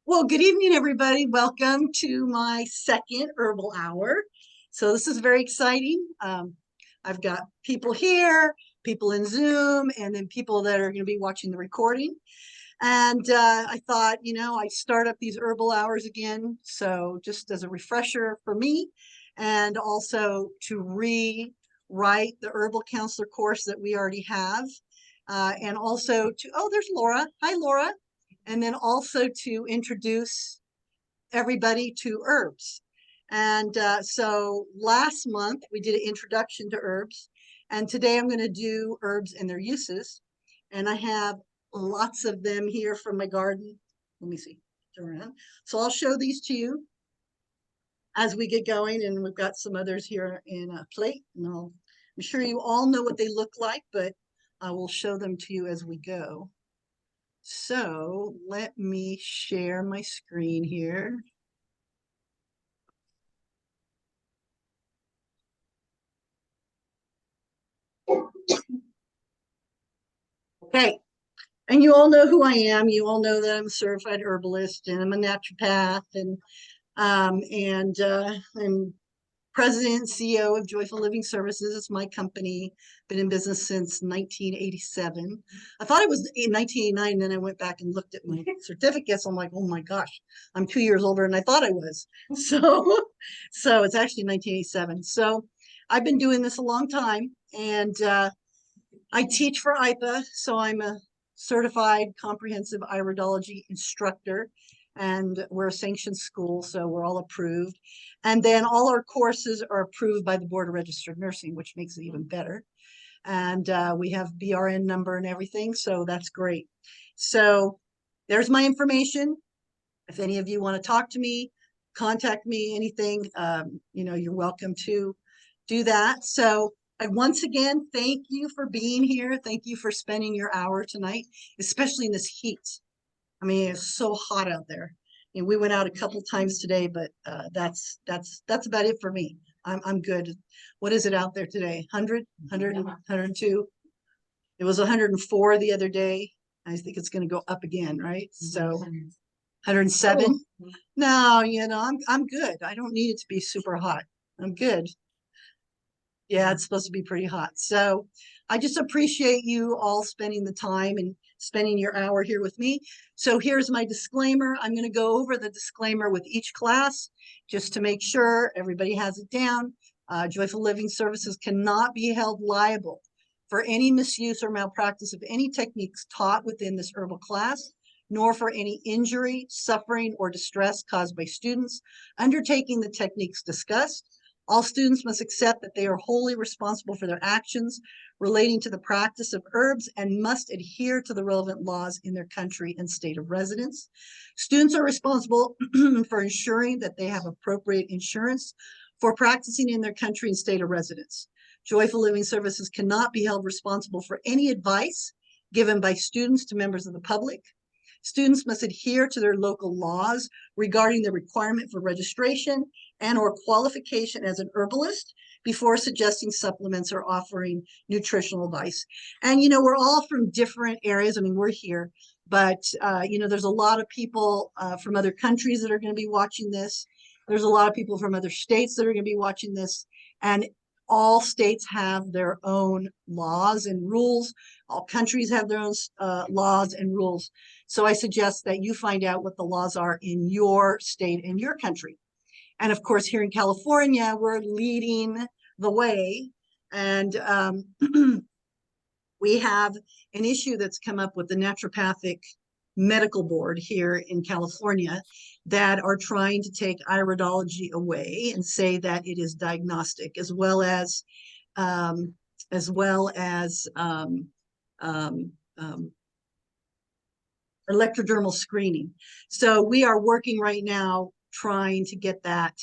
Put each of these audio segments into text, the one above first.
Well, good evening, everybody. Welcome to my second herbal hour. So this is very exciting. I've got people here, people in Zoom, and then people that are going to be watching the recording. And I thought, I start up these herbal hours again. So just as a refresher for me, and also to rewrite the herbal counselor course that we already have. And also there's Laura. Hi, Laura. And then also to introduce everybody to herbs. And so last month we did an introduction to herbs, and today I'm going to do herbs and their uses. And I have lots of them here from my garden. Let me see, turn around. So I'll show these to you as we get going, and we've got some others here in a plate. And I'm sure you all know what they look like, but I will show them to you as we go. So let me share my screen here. Okay, and you all know who I am. You all know that I'm a certified herbalist and I'm a naturopath, and I'm president and CEO of Joyful Living Services. It's my company. Been in business since 1987. I thought it was in 1989, and then I went back and looked at my certificates. I'm like, oh my gosh, I'm 2 years older than I thought I was. So it's actually 1987. So I've been doing this a long time, and I teach for IPA, so I'm a certified comprehensive iridology instructor, and we're a sanctioned school, so we're all approved. And then all our courses are approved by the Board of Registered Nursing, which makes it even better. And we have BRN number and everything, so that's great. So there's my information. If any of you want to talk to me, contact me, anything, you're welcome to do that. So I once again thank you for being here. Thank you for spending your hour tonight, especially in this heat. I mean, it's so hot out there. And we went out a couple times today, but that's about it for me. I'm good. What is it out there today? 100, 100, 102. It was 104 the other day. I think it's going to go up again, right? So 107. No, I'm good. I don't need it to be super hot. I'm good. Yeah, it's supposed to be pretty hot. So I just appreciate you all spending the time and spending your hour here with me. So here's my disclaimer. I'm going to go over the disclaimer with each class just to make sure everybody has it down. Joyful Living Services cannot be held liable for any misuse or malpractice of any techniques taught within this herbal class, nor for any injury, suffering, or distress caused by students undertaking the techniques discussed. All students must accept that they are wholly responsible for their actions relating to the practice of herbs and must adhere to the relevant laws in their country and state of residence. Students are responsible for ensuring that they have appropriate insurance for practicing in their country and state of residence. Joyful Living Services cannot be held responsible for any advice given by students to members of the public. Students must adhere to their local laws regarding the requirement for registration and or qualification as an herbalist before suggesting supplements or offering nutritional advice. And, we're all from different areas. I mean, we're here, but, there's a lot of people from other countries that are going to be watching this. There's a lot of people from other states that are going to be watching this. And all states have their own laws and rules. All countries have their own laws and rules. So I suggest that you find out what the laws are in your state and your country. And of course, here in California, we're leading the way. And we have an issue that's come up with the Naturopathic Medical Board here in California that are trying to take iridology away and say that it is diagnostic, as well as electrodermal screening. So we are working right now trying to get that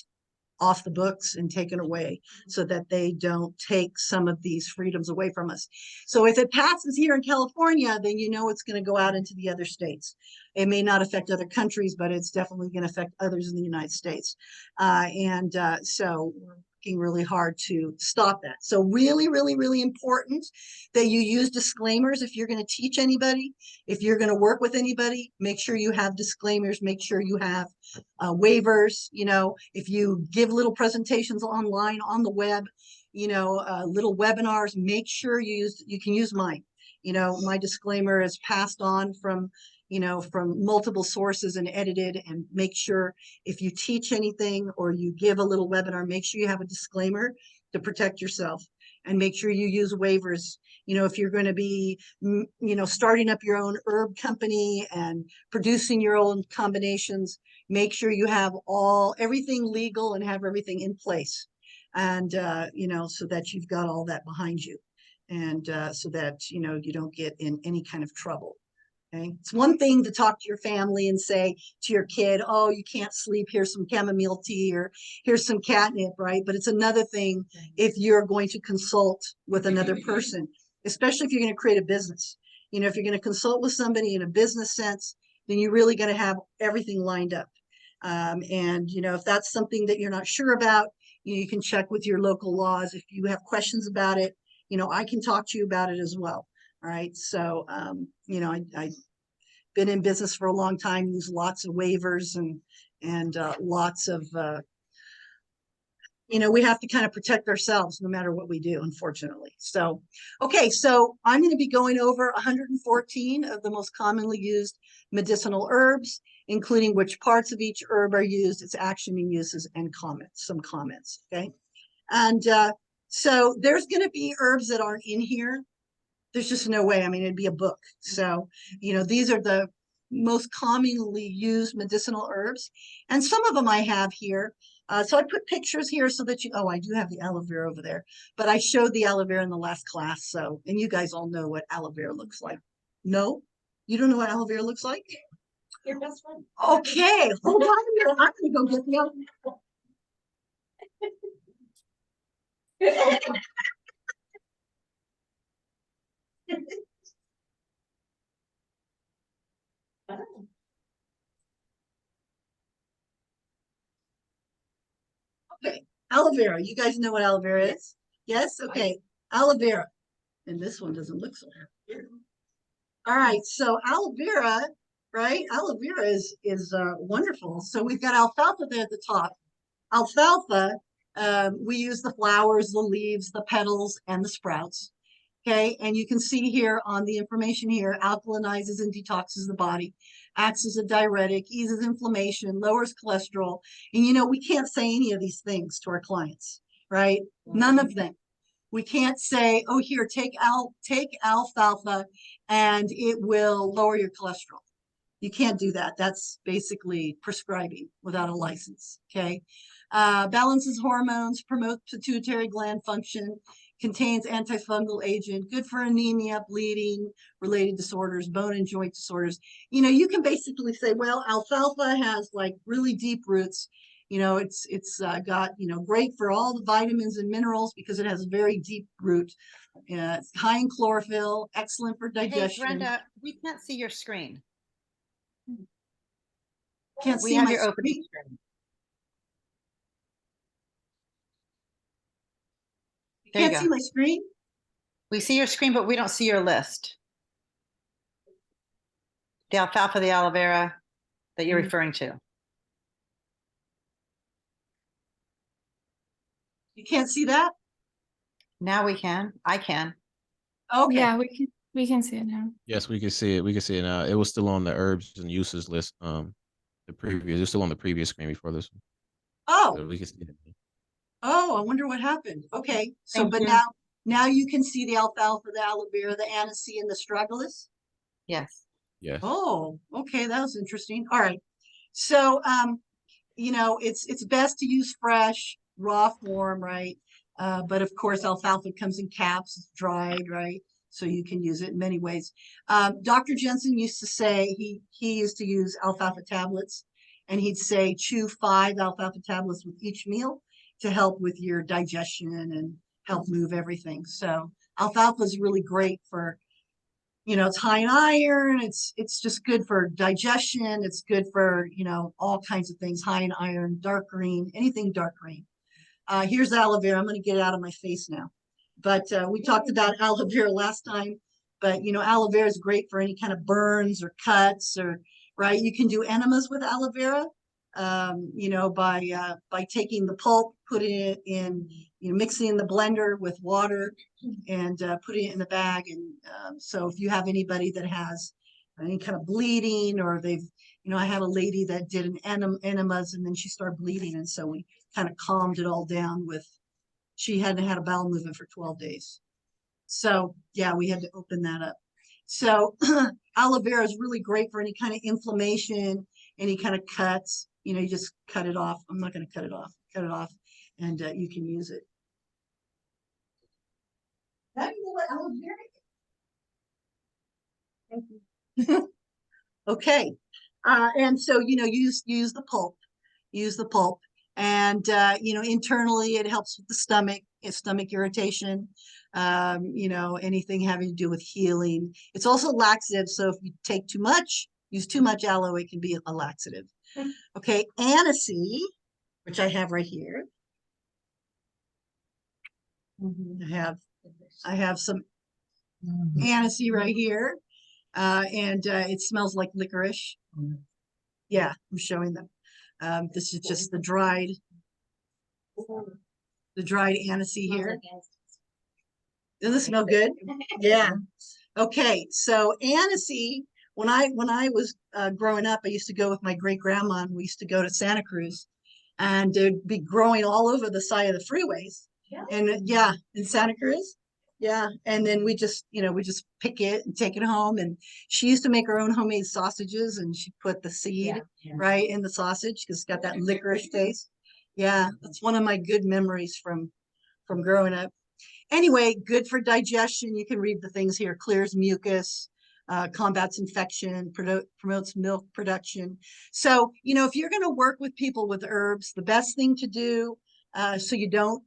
off the books and taken away so that they don't take some of these freedoms away from us. So if it passes here in California, then it's going to go out into the other states. It may not affect other countries, but it's definitely going to affect others in the United States. So we're working really hard to stop that. So really, really, really important that you use disclaimers if you're going to teach anybody, if you're going to work with anybody, make sure you have disclaimers, make sure you have waivers. You know, if you give little presentations online on the web, you know, little webinars, make sure you can use mine. You know, my disclaimer is passed on from, you know, from multiple sources and edited, and make sure if you teach anything or you give a little webinar, make sure you have a disclaimer to protect yourself, and make sure you use waivers. You know, if you're going to be, you know, starting up your own herb company and producing your own combinations, make sure you have everything legal and have everything in place. And, you know, so that you've got all that behind you, and so that, you know, you don't get in any kind of trouble. Okay. It's one thing to talk to your family and say to your kid, oh, you can't sleep, here's some chamomile tea, or here's some catnip, right? But it's another thing if you're going to consult with another person, especially if you're going to create a business. You know, if you're going to consult with somebody in a business sense, then you're really going to have everything lined up. And, you know, if that's something that you're not sure about, you can check with your local laws. If you have questions about it, you know, I can talk to you about it as well. All right. So, you know, I've been in business for a long time, use lots of waivers and lots of, you know, we have to kind of protect ourselves no matter what we do, unfortunately. So, okay. So I'm going to be going over 114 of the most commonly used medicinal herbs, including which parts of each herb are used, its action and uses, and some comments. Okay. And so there's going to be herbs that aren't in here. There's just no way. I mean, it'd be a book. So, you know, these are the most commonly used medicinal herbs. And some of them I have here. So I put pictures here so that oh, I do have the aloe vera over there, but I showed the aloe vera in the last class. So, and you guys all know what aloe vera looks like. No, you don't know what aloe vera looks like? Your best friend. Okay, hold on a minute. I'm going to go get the aloe vera. Okay, aloe vera. You guys know what aloe vera is? Yes? Okay, aloe vera. And this one doesn't look so happy. All right, so aloe vera, right? Aloe vera is wonderful. So we've got alfalfa there at the top. Alfalfa, we use the flowers, the leaves, the petals, and the sprouts. Okay, and you can see here on the information here, alkalinizes and detoxes the body, acts as a diuretic, eases inflammation, lowers cholesterol. And you know, we can't say any of these things to our clients, right? None of them. We can't say, oh, here, take alfalfa and it will lower your cholesterol. You can't do that. That's basically prescribing without a license. Okay. Balances hormones, promotes pituitary gland function, contains antifungal agent, good for anemia, bleeding, related disorders, bone and joint disorders. You know, you can basically say, well, alfalfa has like really deep roots. You know, it's got, you know, great for all the vitamins and minerals because it has a very deep root. It's high in chlorophyll, excellent for digestion. Hey, Brenda, we can't see your screen. Can't We see have my your opening screen. screen. You can't see my screen? We see your screen, but we don't see your list. The alfalfa, the aloe vera that you're referring to. You can't see that? Now we can. I can. Okay. Yeah, we can see it now. Yes, we can see it. We can see it now. It was still on the herbs and uses list. It's still on the previous screen before this one. Oh. So we can see it. Oh, I wonder what happened. Okay. So, Thank but you. now you can see the alfalfa, the aloe vera, the aniseed, and the astragalus. Yes. Yes. Oh, okay. That was interesting. All right. So, you know, it's best to use fresh, raw form, right? But of course, alfalfa comes in caps, it's dried, right? So you can use it in many ways. Dr. Jensen used to say he used to use alfalfa tablets, and he'd say chew 5 alfalfa tablets with each meal to help with your digestion and help move everything. So alfalfa is really great for, you know, it's high in iron. It's just good for digestion. It's good for, you know, all kinds of things, high in iron, dark green, anything dark green. Here's aloe vera. I'm going to get it out of my face now. But we talked about aloe vera last time. But aloe vera is great for any kind of burns or cuts, or right. You can do enemas with aloe vera. By taking the pulp, putting it in, mixing in the blender with water, and putting it in the bag. And so if you have anybody that has any kind of bleeding, or I had a lady that did an enemas and then she started bleeding, and so we kind of calmed it all down with. She hadn't had a bowel movement for 12 days. So yeah, we had to open that up. So aloe vera is really great for any kind of inflammation, any kind of cuts. You just cut it off. I'm not going to cut it off. Cut it off, and you can use it. Now you know what aloe vera is. Okay, and so use the pulp. Use the pulp, and internally it helps with the stomach irritation. Anything having to do with healing. It's also laxative, so if you take too much, use too much aloe, it can be a laxative. Okay, aniseed, which I have right here. I have some aniseed right here, and it smells like licorice. Yeah, I'm showing them. This is just the dried aniseed here. Doesn't it smell good? Yeah. Okay, so aniseed. When I was growing up, I used to go with my great grandma, and we used to go to Santa Cruz, and it'd be growing all over the side of the freeways. And yeah, in Santa Cruz. Yeah, and then we just pick it and take it home. And she used to make her own homemade sausages, and she put the seed right in the sausage because it's got that licorice taste. Yeah, that's one of my good memories from growing up. Anyway, good for digestion. You can read the things here. Clears mucus, combats infection, promotes milk production. So, if you're going to work with people with herbs, the best thing to do, so you don't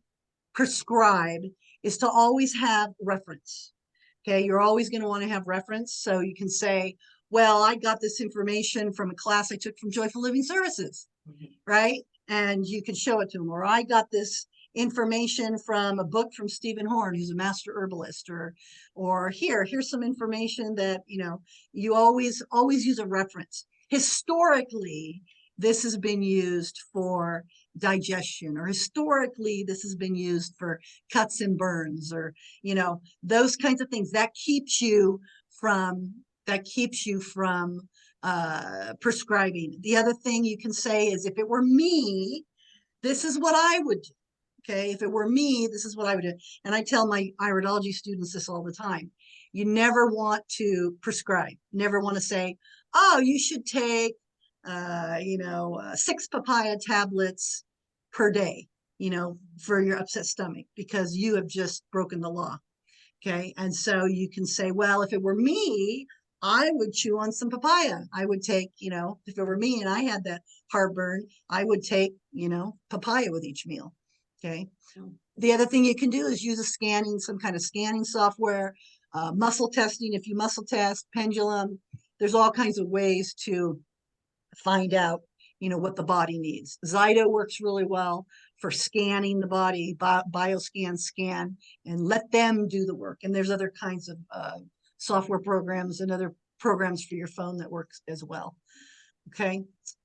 prescribe, is to always have reference. Okay, you're always going to want to have reference. So you can say, well, I got this information from a class I took from Joyful Living Services, right? And you can show it to them. Or I got this information from a book from Stephen Horn, who's a master herbalist, or here's some information that you always use a reference. Historically, this has been used for digestion, or historically this has been used for cuts and burns, or those kinds of things. That keeps you from prescribing. The other thing you can say is, if it were me, this is what I would do. Okay, if it were me, this is what I would do. And I tell my iridology students this all the time. You never want to prescribe. Never want to say, oh, you should take 6 papaya tablets per day, for your upset stomach, because you have just broken the law. Okay, and so you can say, well, if it were me, I would chew on some papaya. I would take, if it were me and I had that heartburn, I would take, papaya with each meal. Okay. The other thing you can do is use some kind of scanning software, muscle testing. If you muscle test, pendulum, there's all kinds of ways to find out, what the body needs. Zyto works really well for scanning the body, bioscan, scan, and let them do the work. And there's other kinds of software programs and other programs for your phone that works as well. Okay.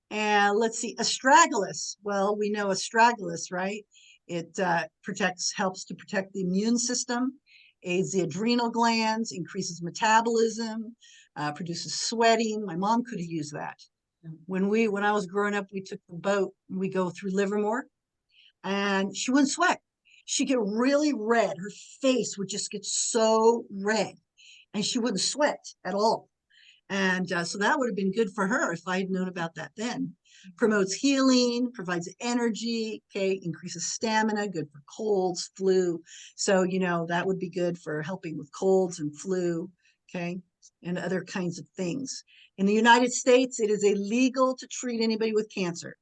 And let's see, astragalus. Well, we know astragalus, right? It helps to protect the immune system, aids the adrenal glands, increases metabolism, produces sweating. My mom could have used that. When I was growing up, we took the boat and we go through Livermore, and she wouldn't sweat. She'd get really red. Her face would just get so red, and she wouldn't sweat at all. And so that would have been good for her if I had known about that then. Promotes healing, provides energy, okay, increases stamina, good for colds, flu. So, that would be good for helping with colds and flu, okay, and other kinds of things. In the United States, it is illegal to treat anybody with cancer.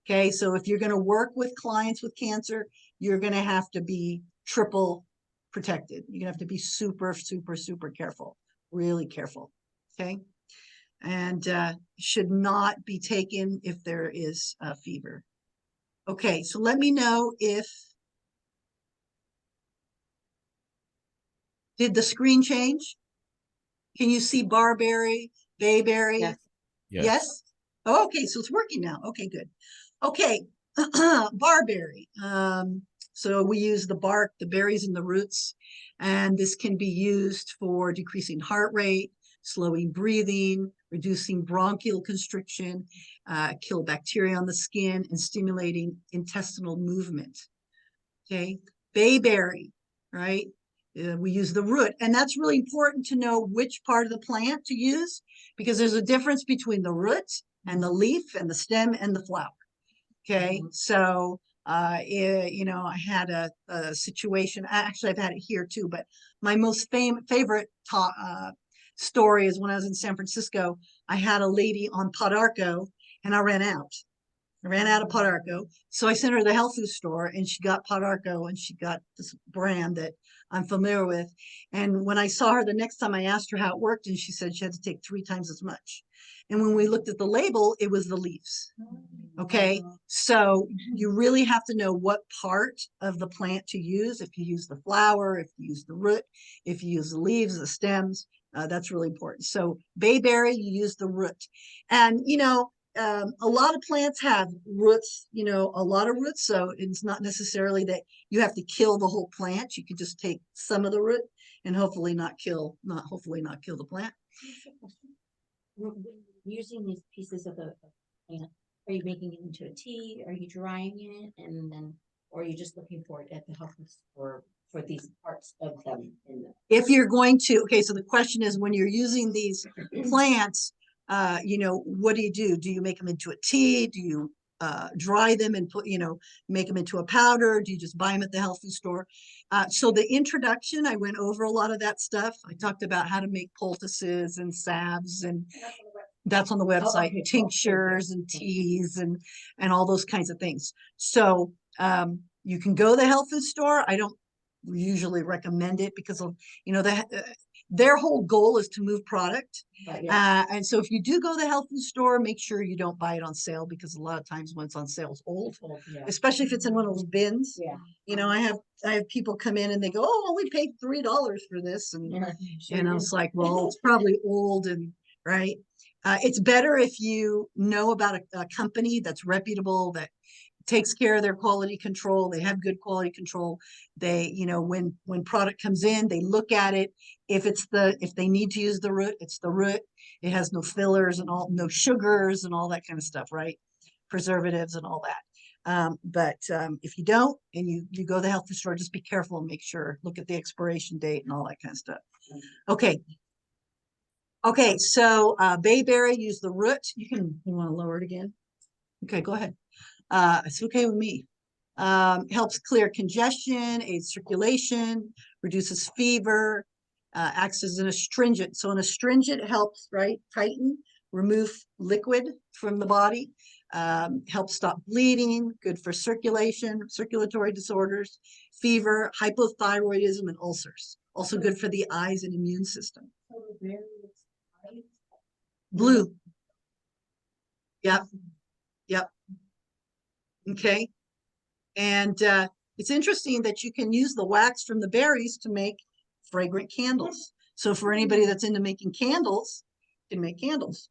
Okay, so if you're going to work with clients with cancer, you're going to have to be triple protected. You're going to have to be super, super, super careful, really careful. Okay, and should not be taken if there is a fever. Okay, so let me know if, did the screen change? Can you see barberry, bayberry? Yes. Yes? Oh, okay, so it's working now. Okay, good. Okay, barberry. So we use the bark, the berries, and the roots, and this can be used for decreasing heart rate, slowing breathing, reducing bronchial constriction, kill bacteria on the skin, and stimulating intestinal movement. Okay, bayberry, right? We use the root, and that's really important to know which part of the plant to use because there's a difference between the root and the leaf and the stem and the flower. Okay, so you know, I had a situation. Actually, I've had it here too, but my most favorite story is when I was in San Francisco. I had a lady on Podarco, and I ran out. I ran out of Podarco. So I sent her to the health food store and she got Podarco and she got this brand that I'm familiar with. And when I saw her the next time, I asked her how it worked and she said she had to take 3 times as much. And when we looked at the label, it was the leaves. Okay. So you really have to know what part of the plant to use. If you use the flower, if you use the root, if you use the leaves, the stems, that's really important. So bayberry, you use the root. And, you know, a lot of plants have roots, you know, a lot of roots. So it's not necessarily that you have to kill the whole plant. You can just take some of the root and hopefully not kill the plant. When you're using these pieces of the plant, are you making it into a tea? Are you drying it? And then, or are you just looking for it at the health food store for these parts of them? If you're going to, okay, so the question is when you're using these plants, you know, what do? Do you make them into a tea? Do you dry them and put, you know, make them into a powder? Do you just buy them at the health food store? So the introduction, I went over a lot of that stuff. I talked about how to make poultices and salves, and that's on the website, okay. tinctures and teas and all those kinds of things. So you can go to the health food store. I don't usually recommend it because of, you know, their whole goal is to move product. And so if you do go to the health food store, make sure you don't buy it on sale because a lot of times when it's on sale, it's old, especially if it's in one of those bins. Yeah. You know, I have people come in and they go, oh, we paid $3 for this. And, and I was like, well, it's probably old and right. It's better if you know about a company that's reputable, that takes care of their quality control. They have good quality control. They, you know, when product comes in, they look at it. If they need to use the root, it's the root. It has no fillers and no sugars and all that kind of stuff, right? Preservatives and all that. But if you don't and you go to the health food store, just be careful and make sure, look at the expiration date and all that kind of stuff. Okay. Okay, so bayberry, use the root. You want to lower it again? Okay, go ahead. It's okay with me. Helps clear congestion, aids circulation, reduces fever, acts as an astringent. So an astringent helps, right, tighten, remove liquid from the body, helps stop bleeding, good for circulation, circulatory disorders, fever, hypothyroidism, and ulcers. Also good for the eyes and immune system. Blue. Yep. Yep. Okay. And it's interesting that you can use the wax from the berries to make fragrant candles. So for anybody that's into making candles, you can make candles.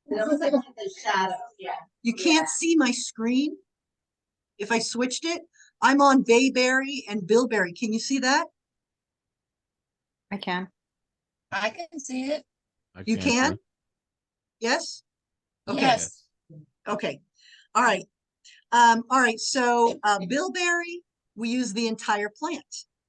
It looks like the shadow, yeah. You can't see my screen. If I switched it, I'm on bayberry and bilberry. Can you see that? I can. I can see it. You can can? too. Yes? Okay. Yes. Okay. All right. All right. So bilberry, we use the entire plant.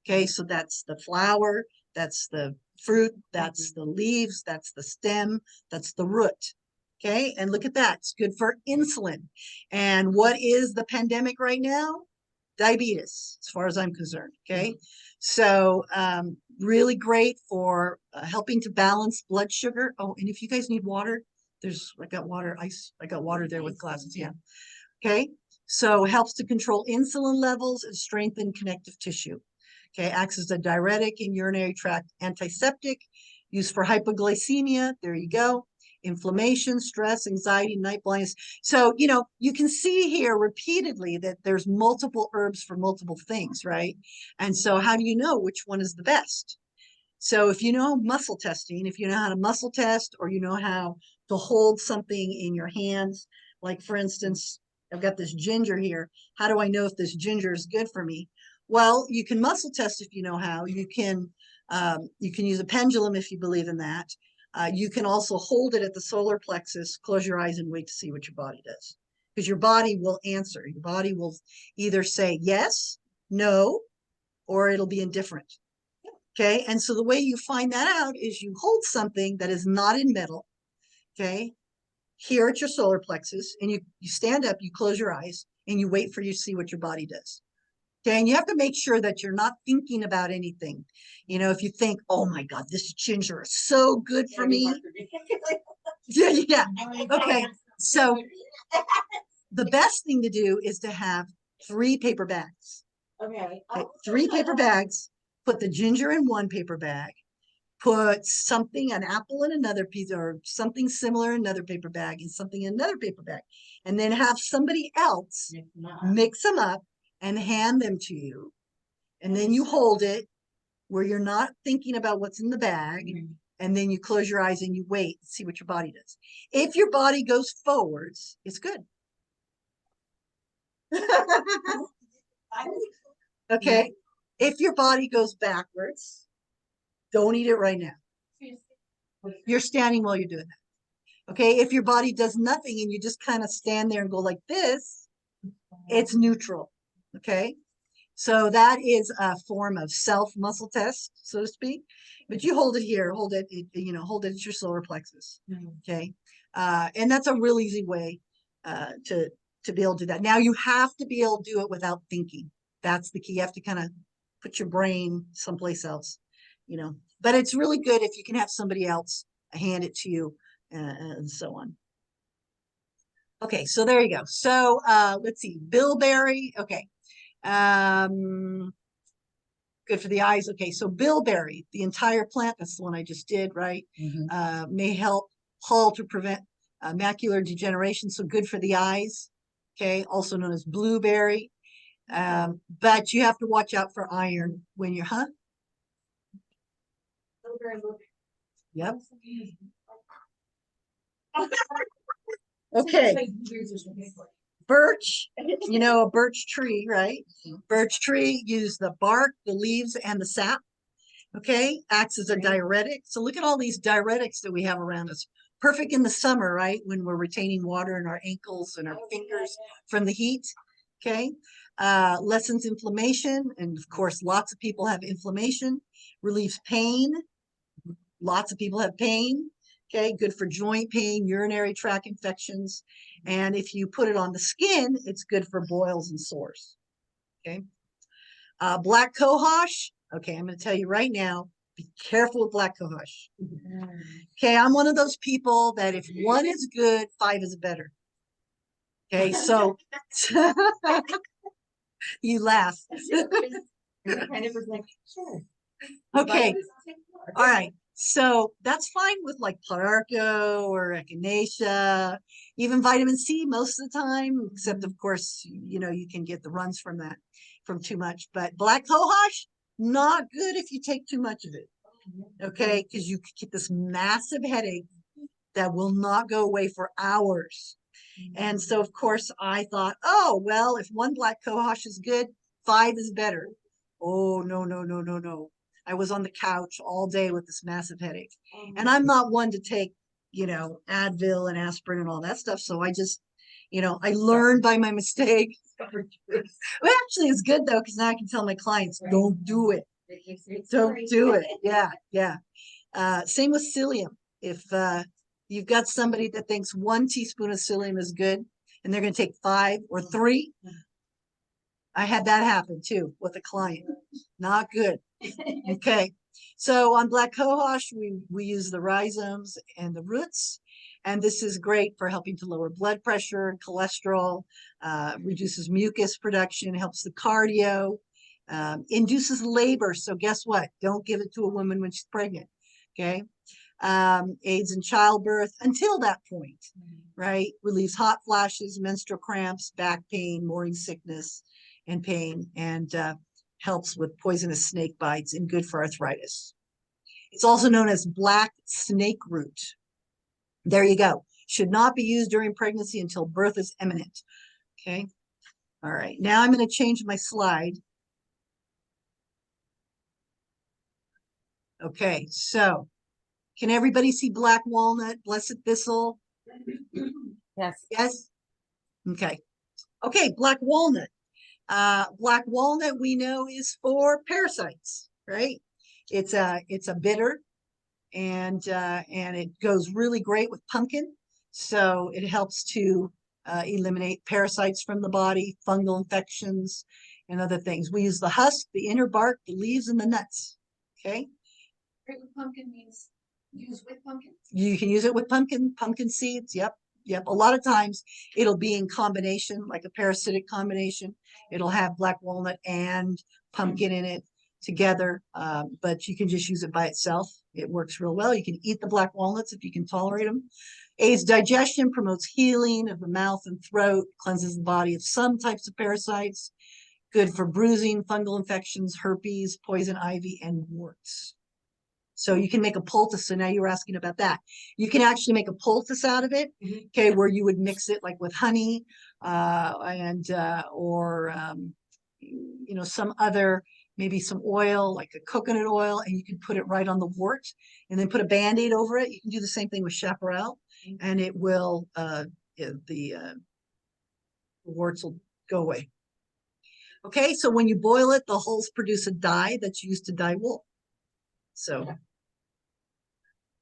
Okay. So that's the flower, that's the fruit, that's the leaves, that's the stem, that's the root. Okay. And look at that. It's good for insulin. And what is the pandemic right now? Diabetes, as far as I'm concerned. Okay. So really great for helping to balance blood sugar. Oh, and if you guys need water, I got water, I got water there with glasses. Yeah. Okay. So helps to control insulin levels and strengthen connective tissue. Okay. Acts as a diuretic and urinary tract antiseptic, used for hypoglycemia. There you go. inflammation, stress, anxiety, night blindness. So, you can see here repeatedly that there's multiple herbs for multiple things, right? And so how do you know which one is the best? So if you know muscle testing, if you know how to muscle test, or you know how to hold something in your hands, like for instance, I've got this ginger here. How do I know if this ginger is good for me? Well, you can muscle test if you know how. You can use a pendulum if you believe in that. You can also hold it at the solar plexus, close your eyes and wait to see what your body does. Because your body will answer. Your body will either say yes, no, or it'll be indifferent. Okay, and so the way you find that out is you hold something that is not in metal, okay, here at your solar plexus, and you stand up, you close your eyes, and you wait for you to see what your body does. Okay, and you have to make sure that you're not thinking about anything. If you think, oh my God, this ginger is so good for me. Yeah. Okay, so the best thing to do is to have 3 paper bags. Okay. Okay, 3 paper bags. Put the ginger in one paper bag, put something, an apple in another piece, or something similar in another paper bag, and something in another paper bag, and then have somebody else mix them up and hand them to you. And then you hold it where you're not thinking about what's in the bag, and then you close your eyes and you wait and see what your body does. If your body goes forwards, it's good. Okay. If your body goes backwards, don't eat it right now. You're standing while you're doing that. Okay. If your body does nothing and you just kind of stand there and go like this, it's neutral. Okay. So that is a form of self muscle test, so to speak. But you hold it here, hold it at your solar plexus. Okay. And that's a real easy way to be able to do that. Now you have to be able to do it without thinking. That's the key. You have to kind of put your brain someplace else, but it's really good if you can have somebody else hand it to you and so on. Okay, so there you go. So let's see, bilberry. Okay. Good for the eyes. Okay, so bilberry, the entire plant, that's the one I just did, right? May help halt or prevent macular degeneration, so good for the eyes. Okay, also known as blueberry. But you have to watch out for iron when you're, Yep. Okay. Birch, a birch tree, right? Birch tree, use the bark, the leaves, and the sap. Okay, acts as a diuretic. So look at all these diuretics that we have around us. Perfect in the summer, right? When we're retaining water in our ankles and our fingers from the heat. Okay, lessens inflammation. And of course, lots of people have inflammation. Relieves pain. Lots of people have pain. Okay, good for joint pain, urinary tract infections. And if you put it on the skin, it's good for boils and sores. Okay. Black cohosh. Okay, I'm going to tell you right now, be careful with black cohosh. Okay, I'm one of those people that if 1 is good, 5 is better. Okay, so you laugh. Okay, all right. So that's fine with like Pararco or Echinacea, even vitamin C most of the time, except of course, you can get the runs from that, from too much. But black cohosh, not good if you take too much of it. Okay, because you could get this massive headache that will not go away for hours. And so of course I thought, oh, well, if 1 black cohosh is good, 5 is better. Oh, no, no, no, no, no. I was on the couch all day with this massive headache. And I'm not one to take, Advil and aspirin and all that stuff. So I just, I learned by my mistake. Well, actually it's good though, because now I can tell my clients, don't do it. Don't do it. Yeah, yeah. Same with psyllium. If you've got somebody that thinks 1 teaspoon of psyllium is good, and they're going to take 5 or 3, I had that happen too with a client. Not good. Okay. So on black cohosh, we use the rhizomes and the roots. And this is great for helping to lower blood pressure and cholesterol, reduces mucus production, helps the cardio, induces labor. So guess what? Don't give it to a woman when she's pregnant. Okay. aids in childbirth until that point, right? Relieves hot flashes, menstrual cramps, back pain, morning sickness and pain, and helps with poisonous snake bites and good for arthritis. It's also known as black snake root. There you go. Should not be used during pregnancy until birth is imminent. Okay. All right. Now I'm going to change my slide. Okay. So can everybody see black walnut, blessed thistle? Yes. Yes. Okay. Okay. Black walnut. Black walnut we know is for parasites, right? It's a bitter, and it goes really great with pumpkin. So it helps to eliminate parasites from the body, fungal infections, and other things. We use the husk, the inner bark, the leaves, and the nuts. Okay. Great with pumpkin means use with pumpkin. You can use it with pumpkin seeds. Yep. Yep. A lot of times it'll be in combination, like a parasitic combination. It'll have black walnut and pumpkin in it together, but you can just use it by itself. It works real well. You can eat the black walnuts if you can tolerate them. Aids digestion, promotes healing of the mouth and throat, cleanses the body of some types of parasites, good for bruising, fungal infections, herpes, poison ivy, and warts. So you can make a poultice. So now you were asking about that. You can actually make a poultice out of it, okay, where you would mix it like with honey or some other, maybe some oil, like a coconut oil, and you can put it right on the wart and then put a Band-Aid over it. You can do the same thing with chaparral, and it will, the warts will go away. Okay, so when you boil it, the hulls produce a dye that's used to dye wool. So,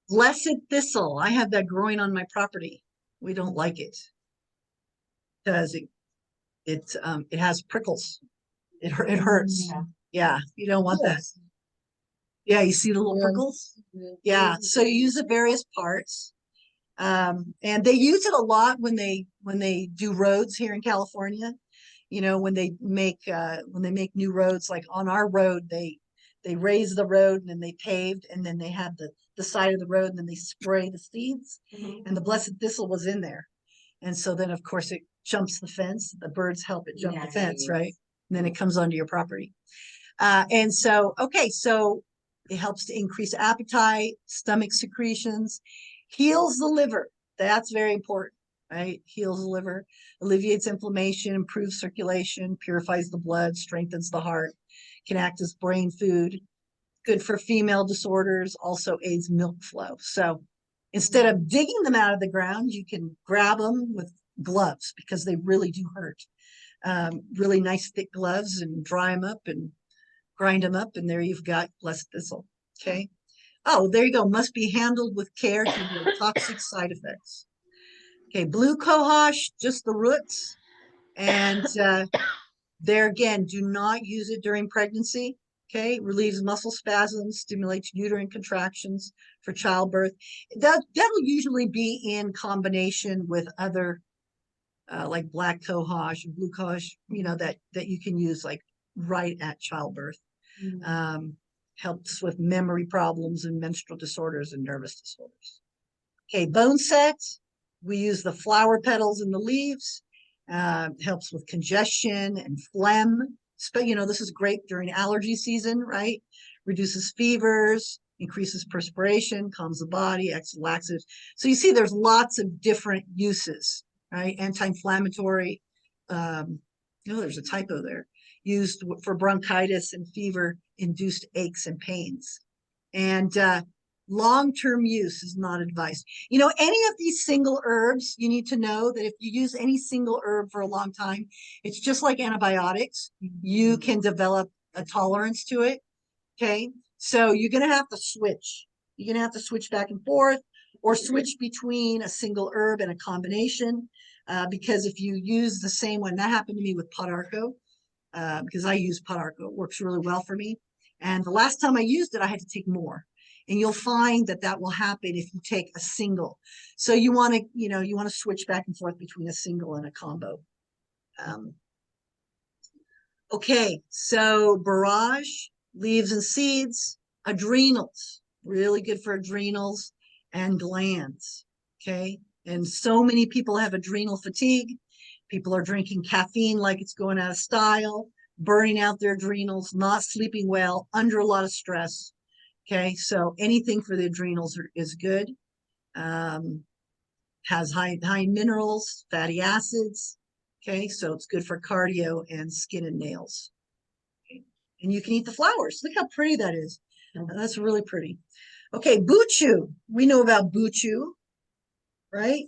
blessed thistle, I have that growing on my property. We don't like it because it has prickles. It hurts. Yeah, you don't want that. Yeah, you see the little prickles? Yeah, so you use the various parts. And they use it a lot when they do roads here in California. You know, when they make new roads, like on our road, they raise the road and then they paved, and then they have the side of the road, and then they spray the seeds, and the blessed thistle was in there. And so then of course it jumps the fence. The birds help it jump the fence, right? And then it comes onto your property. And so, okay, so it helps to increase appetite, stomach secretions, heals the liver. That's very important, right? Heals the liver, alleviates inflammation, improves circulation, purifies the blood, strengthens the heart, can act as brain food, good for female disorders, also aids milk flow. So instead of digging them out of the ground, you can grab them with gloves because they really do hurt. Really nice thick gloves, and dry them up and grind them up, and there you've got blessed thistle. Okay. Oh, there you go. Must be handled with care to avoid toxic side effects. Okay, blue cohosh, just the roots. And there again, do not use it during pregnancy. Okay, relieves muscle spasms, stimulates uterine contractions for childbirth. That'll usually be in combination with other like black cohosh, blue cohosh, that you can use like right at childbirth. Helps with memory problems and menstrual disorders and nervous disorders. Okay, bone set. We use the flower petals and the leaves. Helps with congestion and phlegm. But this is great during allergy season, right? Reduces fevers, increases perspiration, calms the body, acts as laxative. So you see there's lots of different uses, right? Anti-inflammatory. There's a typo there. Used for bronchitis and fever-induced aches and pains. And long-term use is not advised. Any of these single herbs, you need to know that if you use any single herb for a long time, it's just like antibiotics. You can develop a tolerance to it. Okay. So you're going to have to switch. You're going to have to switch back and forth, or switch between a single herb and a combination. Because if you use the same one, that happened to me with podarco, because I use podarco. It works really well for me. And the last time I used it, I had to take more. And you'll find that will happen if you take a single. So you want to switch back and forth between a single and a combo. Okay, so borage, leaves and seeds, adrenals, really good for adrenals, and glands. Okay. And so many people have adrenal fatigue. People are drinking caffeine like it's going out of style, burning out their adrenals, not sleeping well, under a lot of stress. Okay. So anything for the adrenals is good. Has high minerals, fatty acids. Okay. So it's good for cardio and skin and nails. Okay. And you can eat the flowers. Look how pretty that is. That's really pretty. Okay. Buchu. We know about buchu, right?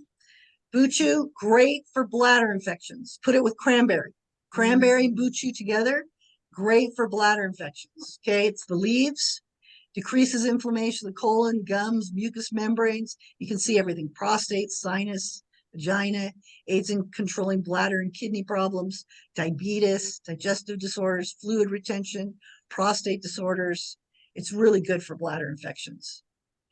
Buchu, great for bladder infections. Put it with cranberry. Cranberry and buchu together, great for bladder infections. Okay, it's the leaves, decreases inflammation of the colon, gums, mucous membranes. You can see everything: prostate, sinus, vagina, aids in controlling bladder and kidney problems, diabetes, digestive disorders, fluid retention, prostate disorders. It's really good for bladder infections.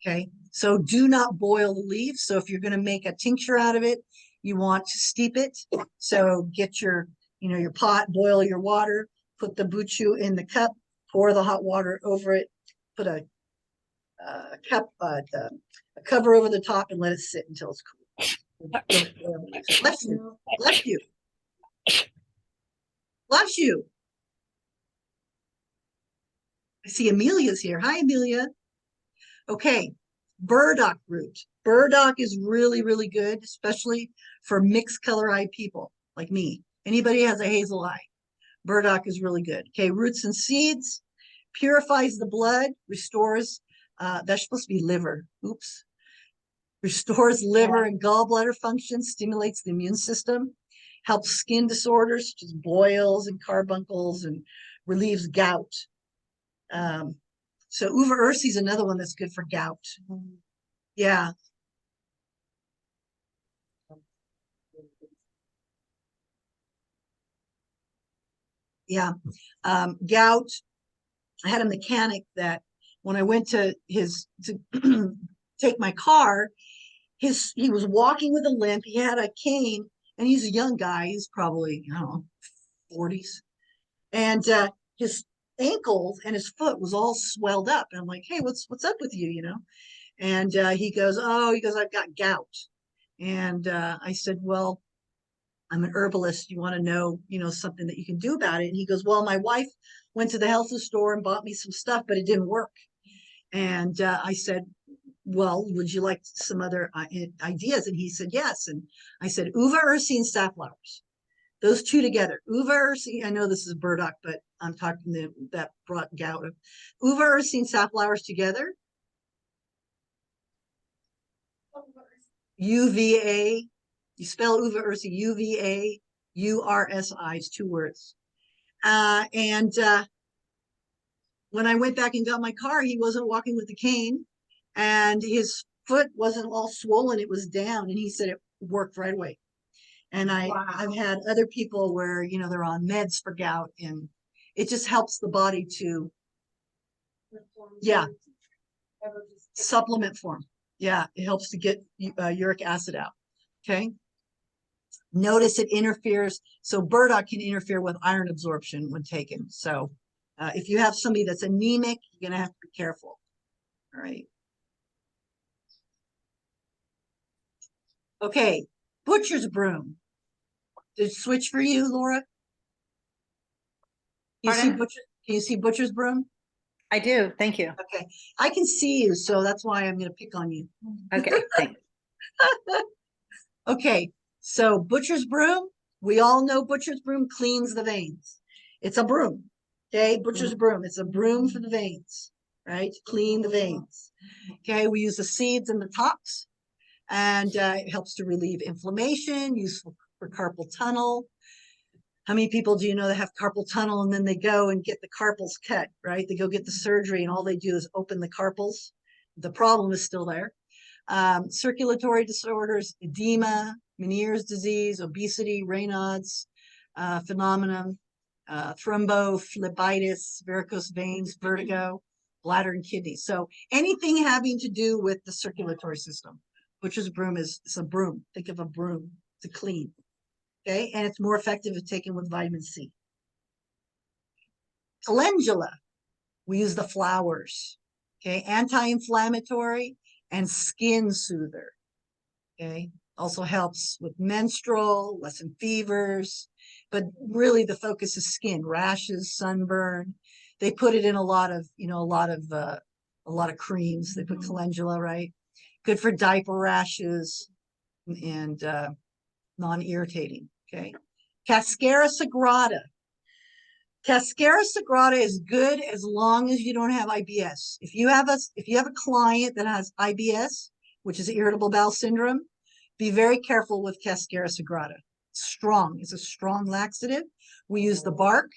Okay, so do not boil the leaves. So if you're going to make a tincture out of it, you want to steep it. So get your, your pot, boil your water, put the buchu in the cup, pour the hot water over it, put a cover over the top and let it sit until it's cool. Don't boil the leaves. Bless you. Bless you. Bless you. I see Amelia's here. Hi, Amelia. Okay, burdock root. Burdock is really, really good, especially for mixed color eye people like me. Anybody has a hazel eye, burdock is really good. Okay, roots and seeds, purifies the blood, restores, that's supposed to be liver. Oops. Restores liver and gallbladder function, stimulates the immune system, helps skin disorders such as boils and carbuncles, and relieves gout. So uva ursi is another one that's good for gout. Yeah. Yeah. Gout. I had a mechanic that when I went to take my car, he was walking with a limp. He had a cane, and he's a young guy. He's probably, I don't know, 40s. And his ankles and his foot was all swelled up. And I'm like, hey, what's up with you, And he goes, I've got gout. And I said, well, I'm an herbalist. You want to know, something that you can do about it? And he goes, well, my wife went to the health food store and bought me some stuff, but it didn't work. And I said, well, would you like some other ideas? And he said, yes. And I said, uva ursi and safflowers. Those two together. Uva ursi, I know this is burdock, but I'm talking that brought gout. Uva ursi and safflowers together. UVA. You spell uva ursi, UVA, URSI. It's 2 words. And when I went back and got my car, he wasn't walking with the cane, and his foot wasn't all swollen. It was down, and he said it worked right away. And I've had other people where, they're on meds for gout, and it just helps the body to, supplement form. Yeah, it helps to get uric acid out. Okay. Notice it interferes. So burdock can interfere with iron absorption when taken. So if you have somebody that's anemic, you're going to have to be careful. All right. Okay. Butcher's broom. Did it switch for you, Laura? Can you see butcher's broom? I do. Thank you. Okay. I can see you, so that's why I'm going to pick on you. Okay. Thanks. Okay. So butcher's broom, we all know butcher's broom cleans the veins. It's a broom. Okay. Butcher's broom. It's a broom for the veins, right? To clean the veins. Okay. We use the seeds and the tops, and it helps to relieve inflammation, useful for carpal tunnel. How many people do you know that have carpal tunnel and then they go and get the carpals cut, right? They go get the surgery and all they do is open the carpals. The problem is still there. Circulatory disorders, edema, Meniere's disease, obesity, Raynaud's phenomenon, thrombophlebitis, varicose veins, vertigo, bladder and kidney. So anything having to do with the circulatory system. Butcher's broom it's a broom. Think of a broom to clean. Okay, and it's more effective if taken with vitamin C. Calendula, we use the flowers. Okay, anti-inflammatory and skin soother. Okay, also helps with menstrual, lessen fevers, but really the focus is skin, rashes, sunburn. They put it in a lot of, a lot of creams. They put calendula, right? Good for diaper rashes and non-irritating. Okay, Cascara sagrada. Cascara sagrada is good as long as you don't have IBS. If you have a client that has IBS, which is irritable bowel syndrome, be very careful with Cascara sagrada. Strong. It's a strong laxative. We use the bark.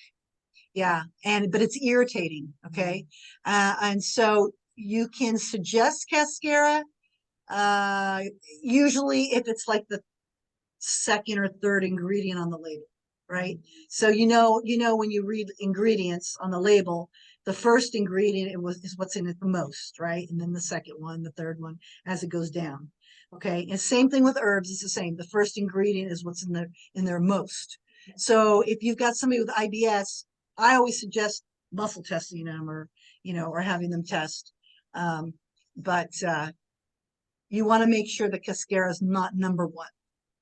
Yeah, but it's irritating. Okay, and so you can suggest Cascara. Usually, if it's like the second or third ingredient on the label, right? So when you read ingredients on the label, the first ingredient is what's in it the most, right? And then the second one, the third one, as it goes down. Okay, and same thing with herbs. It's the same. The first ingredient is what's in there most. So if you've got somebody with IBS, I always suggest muscle testing them, or having them test. But you want to make sure the Cascara is not number one,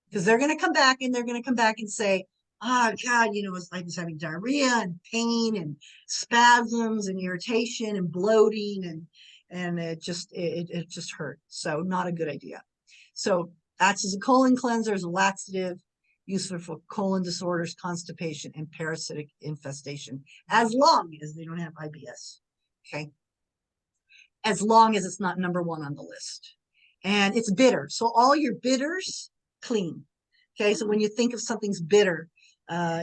because they're going to come back and say, God, I was having diarrhea and pain and spasms and irritation and bloating, and it just hurt. So not a good idea. So acts as a colon cleanser, as a laxative, useful for colon disorders, constipation, and parasitic infestation, as long as they don't have IBS. Okay. As long as it's not number one on the list. And it's bitter. So all your bitters, clean. Okay. So when you think of something's bitter,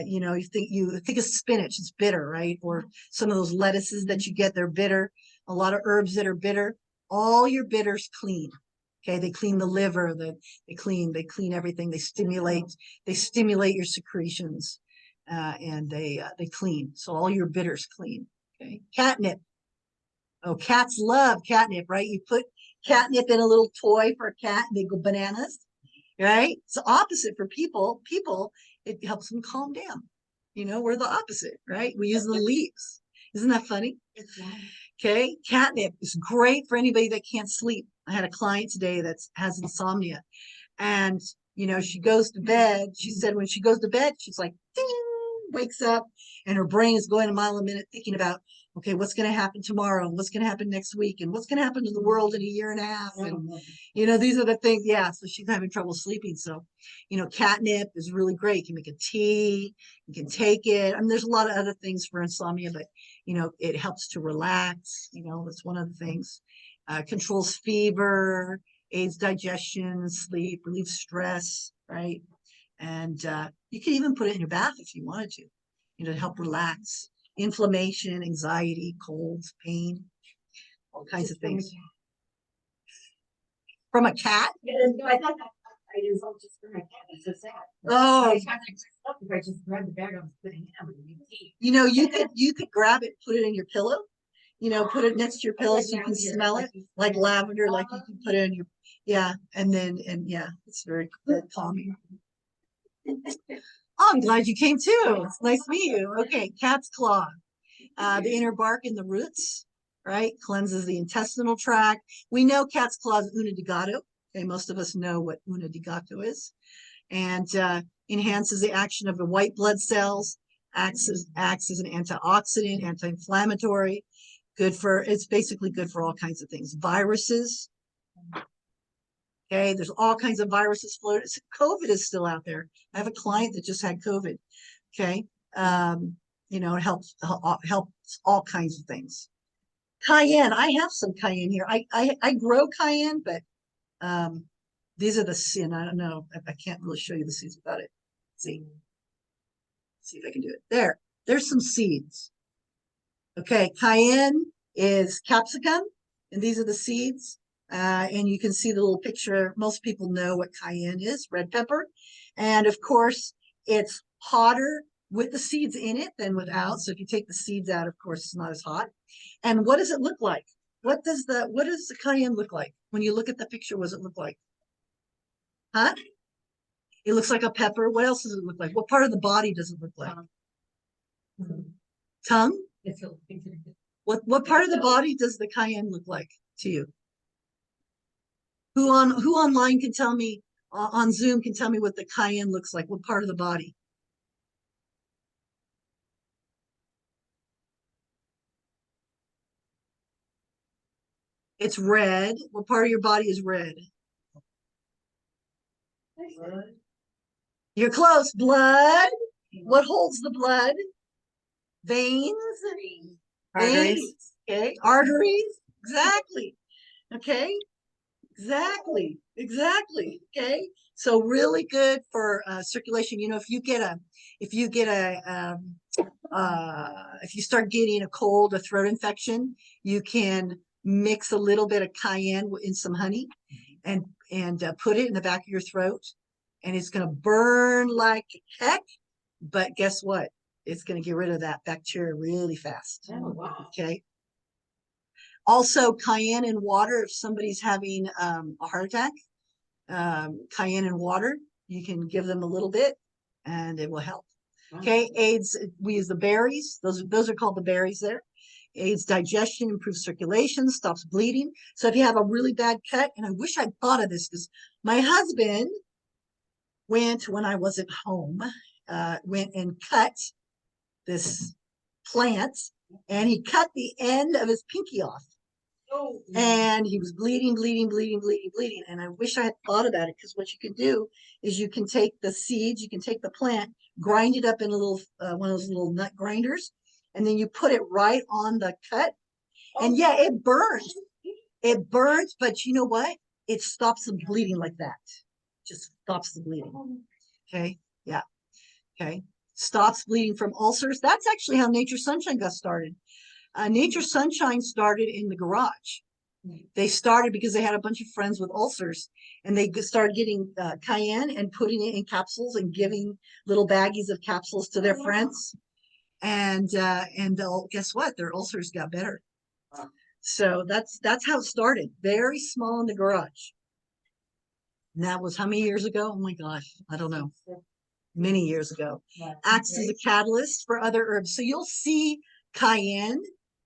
you think of spinach, it's bitter, right? Or some of those lettuces that you get, they're bitter. A lot of herbs that are bitter. All your bitters clean. Okay, they clean the liver, they clean everything. They stimulate your secretions, and they clean. So all your bitters clean. Okay, catnip. Oh, cats love catnip, right? You put catnip in a little toy for a cat, and they go bananas, right? It's the opposite for people. People, it helps them calm down. We're the opposite, right? We use the leaves. Isn't that funny? Okay, catnip is great for anybody that can't sleep. I had a client today that has insomnia, and she goes to bed. She said when she goes to bed, she's like, ding, wakes up, and her brain is going a mile a minute thinking about, okay, what's going to happen tomorrow, and what's going to happen next week, and what's going to happen to the world in a year and a half, and these are the things. Yeah, so she's having trouble sleeping. So, catnip is really great. You can make a tea, you can take it. I mean, there's a lot of other things for insomnia, but it helps to relax. That's one of the things. Controls fever, aids digestion, sleep, relieves stress, right? And you can even put it in your bath if you wanted to help relax. Inflammation, anxiety, colds, pain, all kinds of things. From a cat? No, I thought that I was all just for my cat. That's so sad. Oh, I just grabbed the bag, I was putting it in with tea. you could grab it, put it in your pillow. Put it next to your pillow so you can smell it, like lavender, like you can put it in your, it's very calming. Oh, I'm glad you came too. It's nice to meet you. Okay, cat's claw. The inner bark and the roots, right? Cleanses the intestinal tract. We know cat's claw is una de gato. Okay, most of us know what una de gato is. And enhances the action of the white blood cells, acts as an antioxidant, anti-inflammatory. It's basically good for all kinds of things. Viruses. Okay, there's all kinds of viruses floating. COVID is still out there. I have a client that just had COVID. Okay, it helps all kinds of things. Cayenne, I have some cayenne here. I grow cayenne, but these are the seeds. I don't know. I can't really show you the seeds without it. See if I can do it. There's some seeds. Okay, cayenne is capsicum, and these are the seeds. And you can see the little picture. Most people know what cayenne is, red pepper. And of course, it's hotter with the seeds in it than without. So if you take the seeds out, of course, it's not as hot. And what does it look like? What does the cayenne look like? When you look at the picture, what does it look like? Huh? It looks like a pepper. What else does it look like? What part of the body does it look like? Tongue? What part of the body does the cayenne look like to you? Who online can tell me, on Zoom can tell me what the cayenne looks like, what part of the body? It's red. What part of your body is red? You're close. Blood. What holds the blood? Veins. Arteries. Veins. Okay. Arteries. Exactly. Okay. Exactly. Okay. So really good for circulation. You know, if you start getting a cold, a throat infection, you can mix a little bit of cayenne in some honey and put it in the back of your throat, and it's going to burn like heck. But guess what? It's going to get rid of that bacteria really fast. Oh, wow. Okay. Also, cayenne in water. If somebody's having a heart attack, cayenne in water, you can give them a little bit, and it will help. Okay, aids. We use the berries. Those are called the berries. There, aids digestion, improves circulation, stops bleeding. So if you have a really bad cut, and I wish I'd thought of this because my husband went when I wasn't home, went and cut this plant, and he cut the end of his pinky off. And he was bleeding. And I wish I had thought about it, because what you can do is you can take the seeds, you can take the plant, grind it up in a little, one of those little nut grinders, and then you put it right on the cut. And yeah, it burns. It burns, but you know what? It stops the bleeding like that. Just stops the bleeding. Okay. Yeah. Okay. Stops bleeding from ulcers. That's actually how Nature Sunshine got started. Nature Sunshine started in the garage. They started because they had a bunch of friends with ulcers, and they started getting cayenne and putting it in capsules and giving little baggies of capsules to their friends. And guess what? Their ulcers got better. So that's how it started. Very small in the garage. And that was how many years ago? Oh my gosh, I don't know. Many years ago. Acts as a catalyst for other herbs. So you'll see cayenne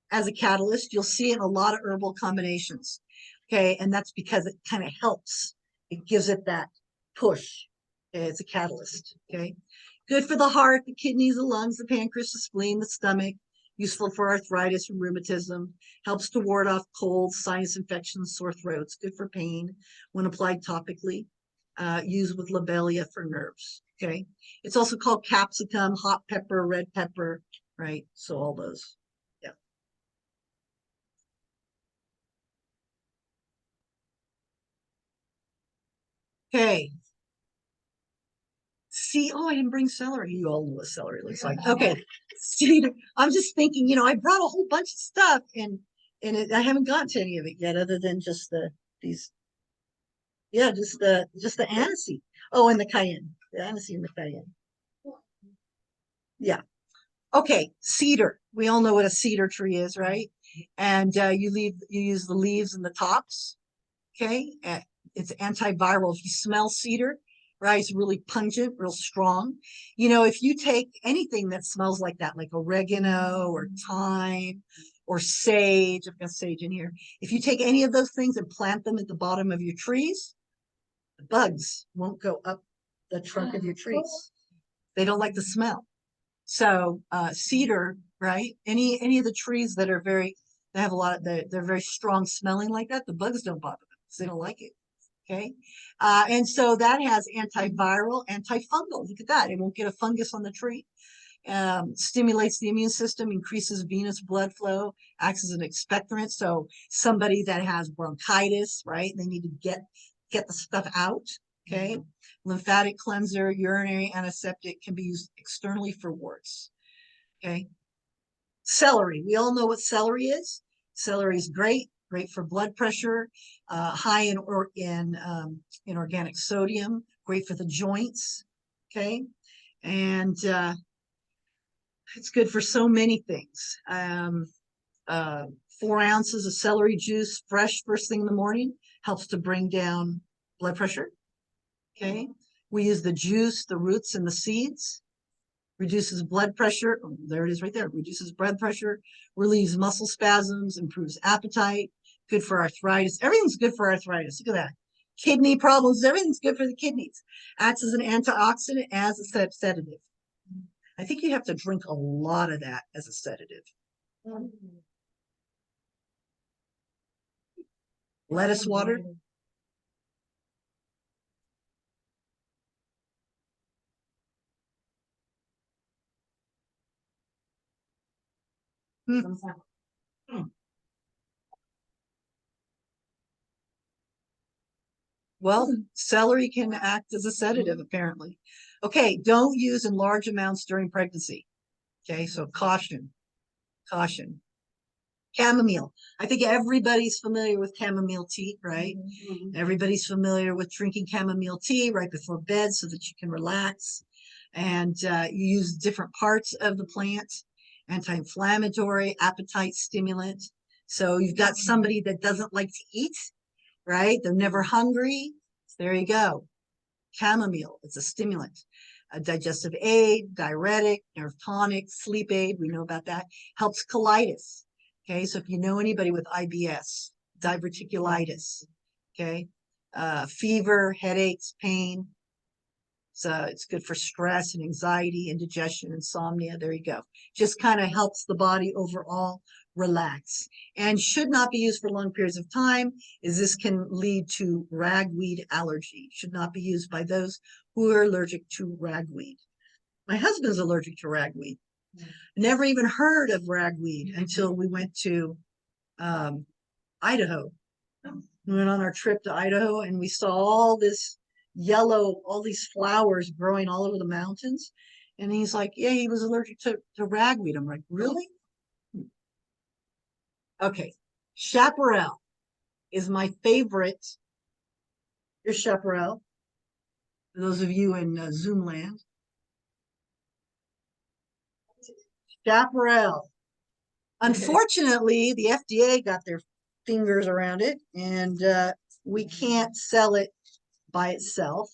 as a catalyst. You'll see it in a lot of herbal combinations. Okay. And that's because it kind of helps. It gives it that push. Okay? It's a catalyst. Okay. Good for the heart, the kidneys, the lungs, the pancreas, the spleen, the stomach. Useful for arthritis and rheumatism. Helps to ward off colds, sinus infections, sore throats. Good for pain when applied topically. Used with lobelia for nerves. Okay. It's also called capsicum, hot pepper, red pepper, right? So all those. Yeah. Okay. See, oh, I didn't bring celery. You all know what celery looks like. Okay. Cedar. I'm just thinking, I brought a whole bunch of stuff, and I haven't gotten to any of it yet, other than just these. Yeah, just the aniseed. Oh, and the cayenne. The aniseed and the cayenne. Yeah. Okay, cedar. We all know what a cedar tree is, right? And you use the leaves and the tops. Okay, it's antiviral. If you smell cedar, right, it's really pungent, real strong. If you take anything that smells like that, like oregano or thyme or sage, I've got sage in here. If you take any of those things and plant them at the bottom of your trees, the bugs won't go up the trunk of your trees. They don't like the smell. So cedar, right? Any of the trees that are they have a lot of, they're very strong smelling like that. The bugs don't bother them because they don't like it. Okay. And so that has antiviral, antifungal. Look at that. It won't get a fungus on the tree. Stimulates the immune system, increases venous blood flow, acts as an expectorant. So somebody that has bronchitis, right? They need to get the stuff out. Okay. Lymphatic cleanser, urinary antiseptic, can be used externally for warts. Okay. Celery. We all know what celery is. Celery is great for blood pressure, high in organic sodium, great for the joints. Okay. And it's good for so many things. 4 ounces of celery juice, fresh first thing in the morning, helps to bring down blood pressure. Okay. We use the juice, the roots, and the seeds. Reduces blood pressure. Oh, there it is right there. Reduces blood pressure, relieves muscle spasms, improves appetite, good for arthritis. Everything's good for arthritis. Look at that. Kidney problems, everything's good for the kidneys. Acts as an antioxidant, as a sedative. I think you have to drink a lot of that as a sedative. Lettuce water. Well, celery can act as a sedative, apparently. Okay, don't use in large amounts during pregnancy. Okay, so caution, caution. Chamomile. I think everybody's familiar with chamomile tea, right? Everybody's familiar with drinking chamomile tea right before bed so that you can relax. And you use different parts of the plant, anti-inflammatory, appetite stimulant. So you've got somebody that doesn't like to eat, right? They're never hungry. There you go. Chamomile, it's a stimulant, a digestive aid, diuretic, nerve tonic, sleep aid. We know about that. Helps colitis. Okay, so if you know anybody with IBS, diverticulitis, okay, fever, headaches, pain. So it's good for stress and anxiety, indigestion, insomnia. There you go. Just kind of helps the body overall relax, and should not be used for long periods of time, as this can lead to ragweed allergy. Should not be used by those who are allergic to ragweed. My husband's allergic to ragweed. Never even heard of ragweed until we went to Idaho. We went on our trip to Idaho and we saw all this yellow, all these flowers growing all over the mountains. And he's like, yeah, he was allergic to ragweed. I'm like, really? Okay, chaparral is my favorite. Here's chaparral. For those of you in Zoom land. Chaparral. Unfortunately, the FDA got their fingers around it, and we can't sell it by itself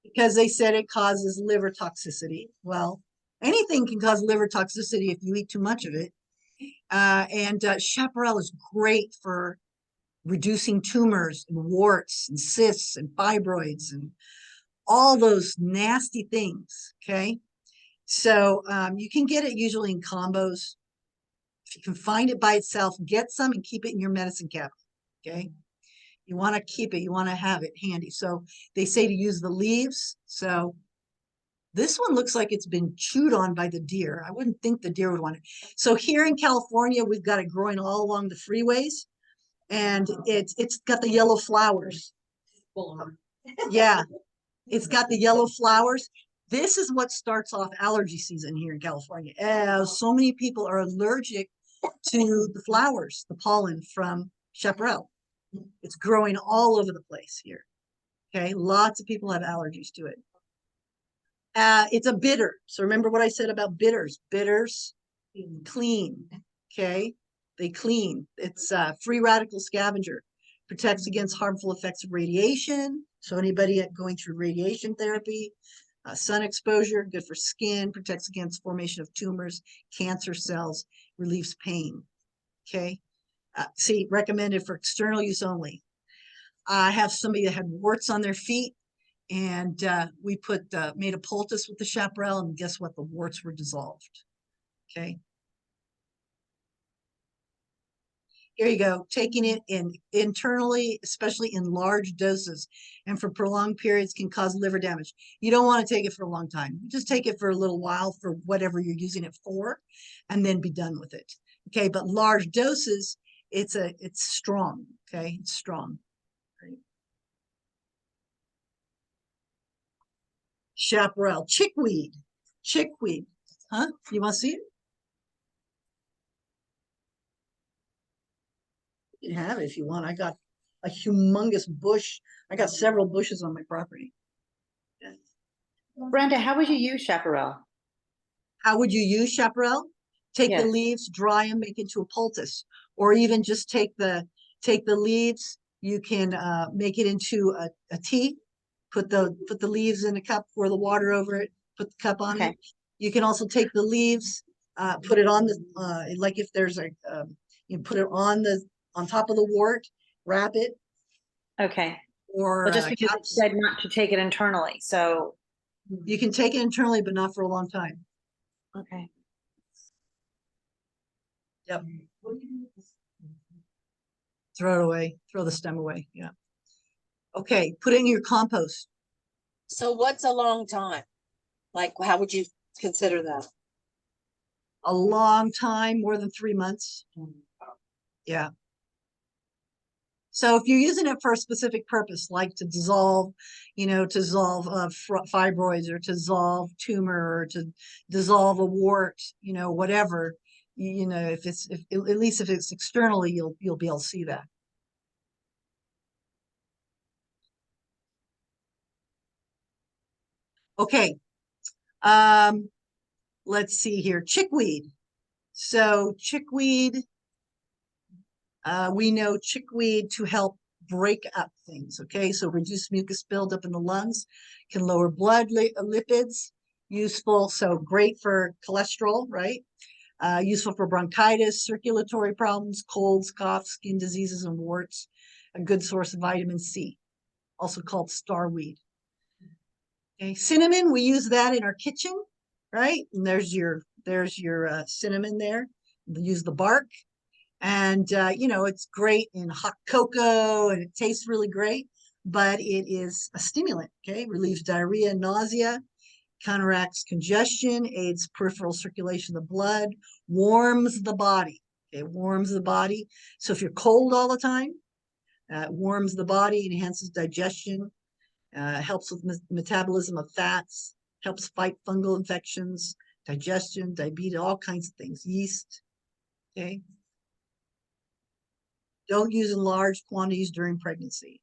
because they said it causes liver toxicity. Well, anything can cause liver toxicity if you eat too much of it. Chaparral is great for reducing tumors and warts and cysts and fibroids and all those nasty things. Okay. So you can get it usually in combos. If you can find it by itself, get some and keep it in your medicine cabinet. Okay. You want to keep it, you want to have it handy. So they say to use the leaves. So this one looks like it's been chewed on by the deer. I wouldn't think the deer would want it. So here in California, we've got it growing all along the freeways, and it's got the yellow flowers. Yeah, it's got the yellow flowers. This is what starts off allergy season here in California. So many people are allergic to the flowers, the pollen from chaparral. It's growing all over the place here. Okay, lots of people have allergies to it. It's a bitter. So remember what I said about bitters. Bitters clean. Okay, they clean. It's a free radical scavenger. Protects against harmful effects of radiation. So anybody going through radiation therapy, sun exposure, good for skin, protects against formation of tumors, cancer cells, relieves pain. Okay. See, recommended for external use only. I have somebody that had warts on their feet, and we made a poultice with the chaparral, and guess what? The warts were dissolved. Okay. Here you go, taking it in internally, especially in large doses and for prolonged periods can cause liver damage. You don't want to take it for a long time. Just take it for a little while for whatever you're using it for, and then be done with it. Okay, but large doses, it's strong. Okay, it's strong. Right. Chaparral, chickweed, huh? You want to see it? You can have it if you want. I got a humongous bush. I got several bushes on my property. Brenda, how would you use chaparral? How would you use chaparral? Take the Yes. leaves, dry them, make into a poultice, or even just take the leaves. You can make it into a tea. Put the leaves in a cup, pour the water over it, put the cup on it. You can also take the leaves, put it on the like if there's you put it on top of the wart, wrap it. Okay. or But just because it caps. said not to take it internally, so, You can take it internally, but not for a long time. okay. Yep. What do you do with this? Throw it away, throw the stem away. Yeah. Okay, put it in your compost. So what's a long time? Like, how would you consider that? A long time, more than 3 months. Yeah. So if you're using it for a specific purpose, like to dissolve, to dissolve fibroids or to dissolve tumor or to dissolve a wart, whatever, if at least if it's externally, you'll be able to see that. Okay. Let's see here. Chickweed. So chickweed, we know chickweed to help break up things. Okay, so reduce mucus buildup in the lungs, can lower blood lipids, useful. So great for cholesterol, right? Useful for bronchitis, circulatory problems, colds, coughs, skin diseases, and warts. A good source of vitamin C, also called starweed. Okay, cinnamon, we use that in our kitchen, right? And there's your cinnamon there. Use the bark. And, it's great in hot cocoa and it tastes really great, but it is a stimulant, okay? Relieves diarrhea and nausea, counteracts congestion, aids peripheral circulation of the blood, warms the body, okay? Warms the body. So if you're cold all the time, it warms the body, enhances digestion, helps with metabolism of fats, helps fight fungal infections, digestion, diabetes, all kinds of things, yeast, okay? Don't use in large quantities during pregnancy.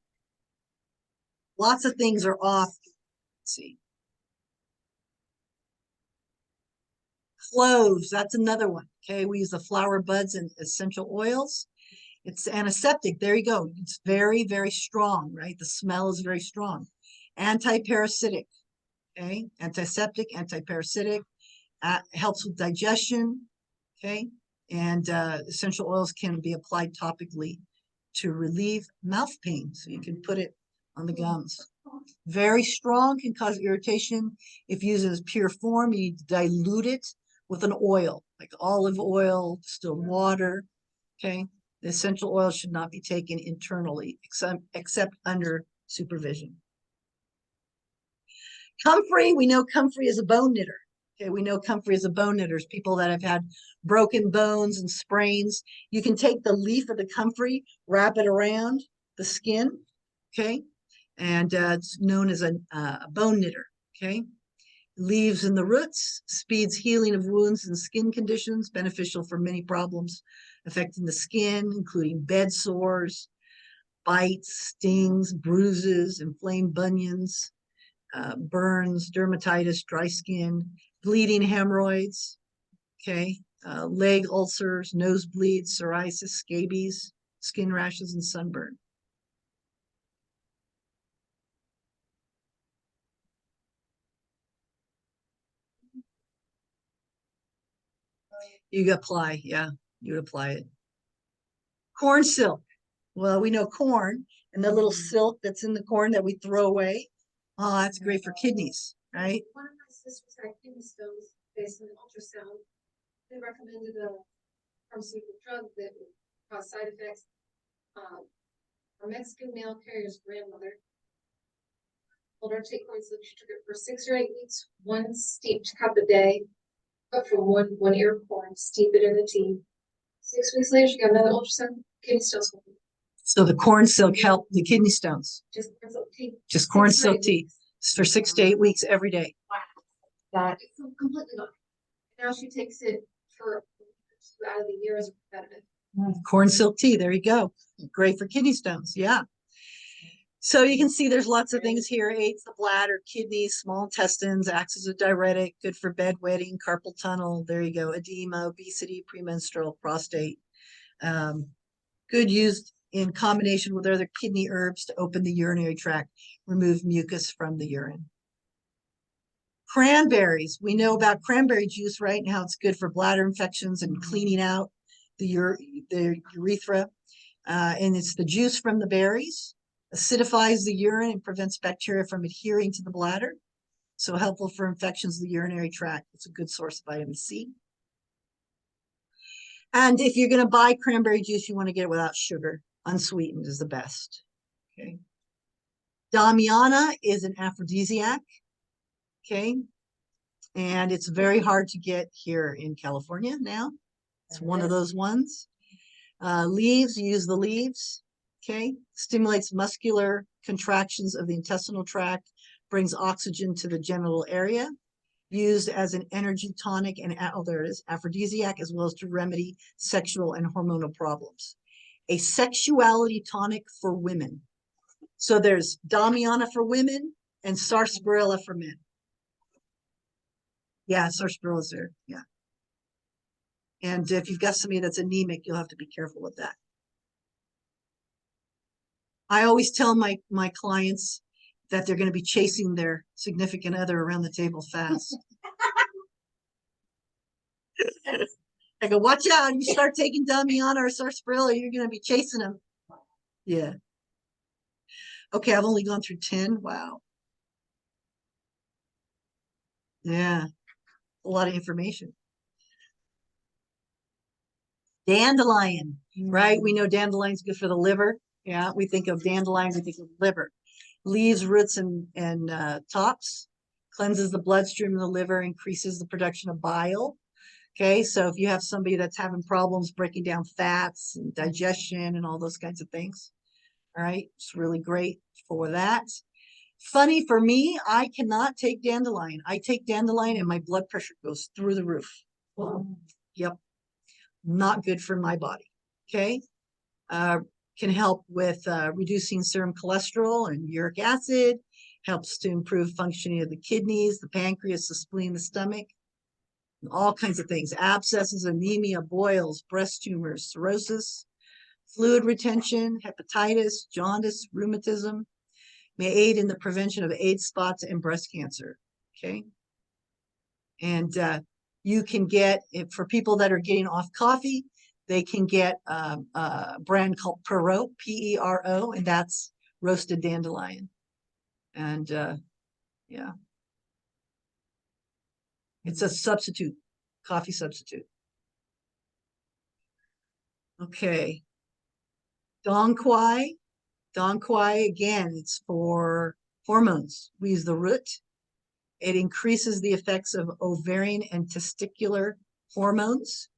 Lots of things are off. Let's see. Cloves, that's another one. Okay, we use the flower buds and essential oils. It's antiseptic. There you go. It's very, very strong, right? The smell is very strong. Anti-parasitic. Okay, antiseptic, anti-parasitic. Helps with digestion. Okay, and essential oils can be applied topically to relieve mouth pain. So you can put it on the gums. Very strong, can cause irritation. If used in its pure form, you need to dilute it with an oil, like olive oil, distilled water. Okay. The essential oil should not be taken internally, except under supervision. Comfrey, we know comfrey is a bone knitter. Okay, we know comfrey is a bone knitter. People that have had broken bones and sprains, you can take the leaf of the comfrey, wrap it around the skin, okay, and it's known as a bone knitter. Okay, leaves in the roots, speeds healing of wounds and skin conditions, beneficial for many problems affecting the skin, including bed sores, bites, stings, bruises, inflamed bunions, burns, dermatitis, dry skin, bleeding hemorrhoids, okay, leg ulcers, nosebleeds, psoriasis, scabies, skin rashes, and sunburn. You apply, yeah, you would apply it. Corn silk. Well, we know corn and the little silk that's in the corn that we throw away. Oh, that's great for kidneys, right? One of my sisters had kidney stones based on an ultrasound. They recommended a pharmaceutical drug that would cause side effects. A Mexican mail carrier's grandmother told her to take corn silk. She took it for 6 or 8 weeks, one steeped cup a day, but for one ear of corn, steep it in the tea. 6 weeks later, she got another ultrasound, kidney stones. So the corn silk helped the kidney stones. Just corn silk tea. Just corn 6 to silk 8 tea for 6 to 8 weeks every day. That it's completely gone. Now she takes it for 2 out of the year as a preventative. Corn silk tea, there you go. Great for kidney stones, yeah. So you can see there's lots of things here. Aids the bladder, kidneys, small intestines, acts as a diuretic, good for bedwetting, carpal tunnel, there you go, edema, obesity, premenstrual, prostate. Good used in combination with other kidney herbs to open the urinary tract, remove mucus from the urine. Cranberries, we know about cranberry juice, right? And how it's good for bladder infections and cleaning out the urethra. And it's the juice from the berries. Acidifies the urine and prevents bacteria from adhering to the bladder. So helpful for infections of the urinary tract. It's a good source of vitamin C. And if you're going to buy cranberry juice, you want to get it without sugar. Unsweetened is the best. Okay. Damiana is an aphrodisiac. Okay. And it's very hard to get here in California now. It's one of those ones. Leaves, use the leaves. Okay. Stimulates muscular contractions of the intestinal tract, brings oxygen to the genital area. Used as an energy tonic and, oh, there it is, aphrodisiac, as well as to remedy sexual and hormonal problems. A sexuality tonic for women. So there's Damiana for women and sarsaparilla for men. Yeah, sarsaparilla is there. Yeah. And if you've got somebody that's anemic, you'll have to be careful with that. I always tell my clients that they're going to be chasing their significant other around the table fast. I go, watch out. You start taking Damiana or sarsaparilla, you're going to be chasing them. Yeah. Okay, I've only gone through 10. Wow. Yeah. A lot of information. Dandelion, right? We know dandelion's good for the liver. Yeah, we think of dandelion, we think of liver. Leaves, roots, and tops. Cleanses the bloodstream in the liver, increases the production of bile. Okay, so if you have somebody that's having problems breaking down fats and digestion and all those kinds of things, all right, it's really great for that. Funny for me, I cannot take dandelion. I take dandelion and my blood pressure goes through the roof. Yep, not good for my body. Okay, can help with reducing serum cholesterol and uric acid, helps to improve functioning of the kidneys, the pancreas, the spleen, the stomach. All kinds of things, abscesses, anemia, boils, breast tumors, cirrhosis, fluid retention, hepatitis, jaundice, rheumatism, may aid in the prevention of AIDS spots and breast cancer. Okay. And you can get, for people that are getting off coffee, they can get a brand called Perot, P-E-R-O, and that's roasted dandelion. And yeah. It's a substitute, coffee substitute. Okay. Dong Quai. Dong Quai, again, it's for hormones. We use the root. It increases the effects of ovarian and testicular hormones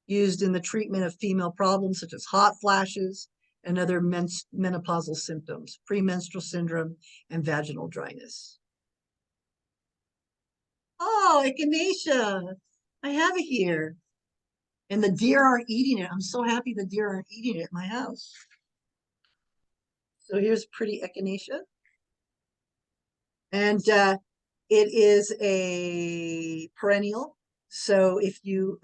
used in the treatment of female problems such as hot flashes and other menopausal symptoms, premenstrual syndrome, and vaginal dryness. Oh, echinacea. I have it here. And the deer aren't eating it. I'm so happy the deer aren't eating it at my house. So here's pretty echinacea. And it is a perennial. So if you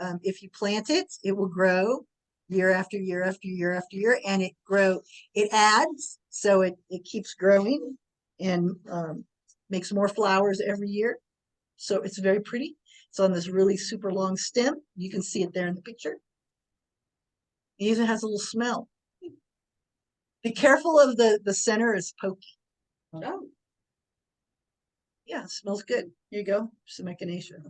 plant it, it will grow year after year after year after year, and it adds, so it keeps growing and makes more flowers every year. So it's very pretty. It's on this really super long stem. You can see it there in the picture. It even has a little smell. Be careful of the center is pokey. Oh, Yeah, it smells good. Here you go. Some echinacea.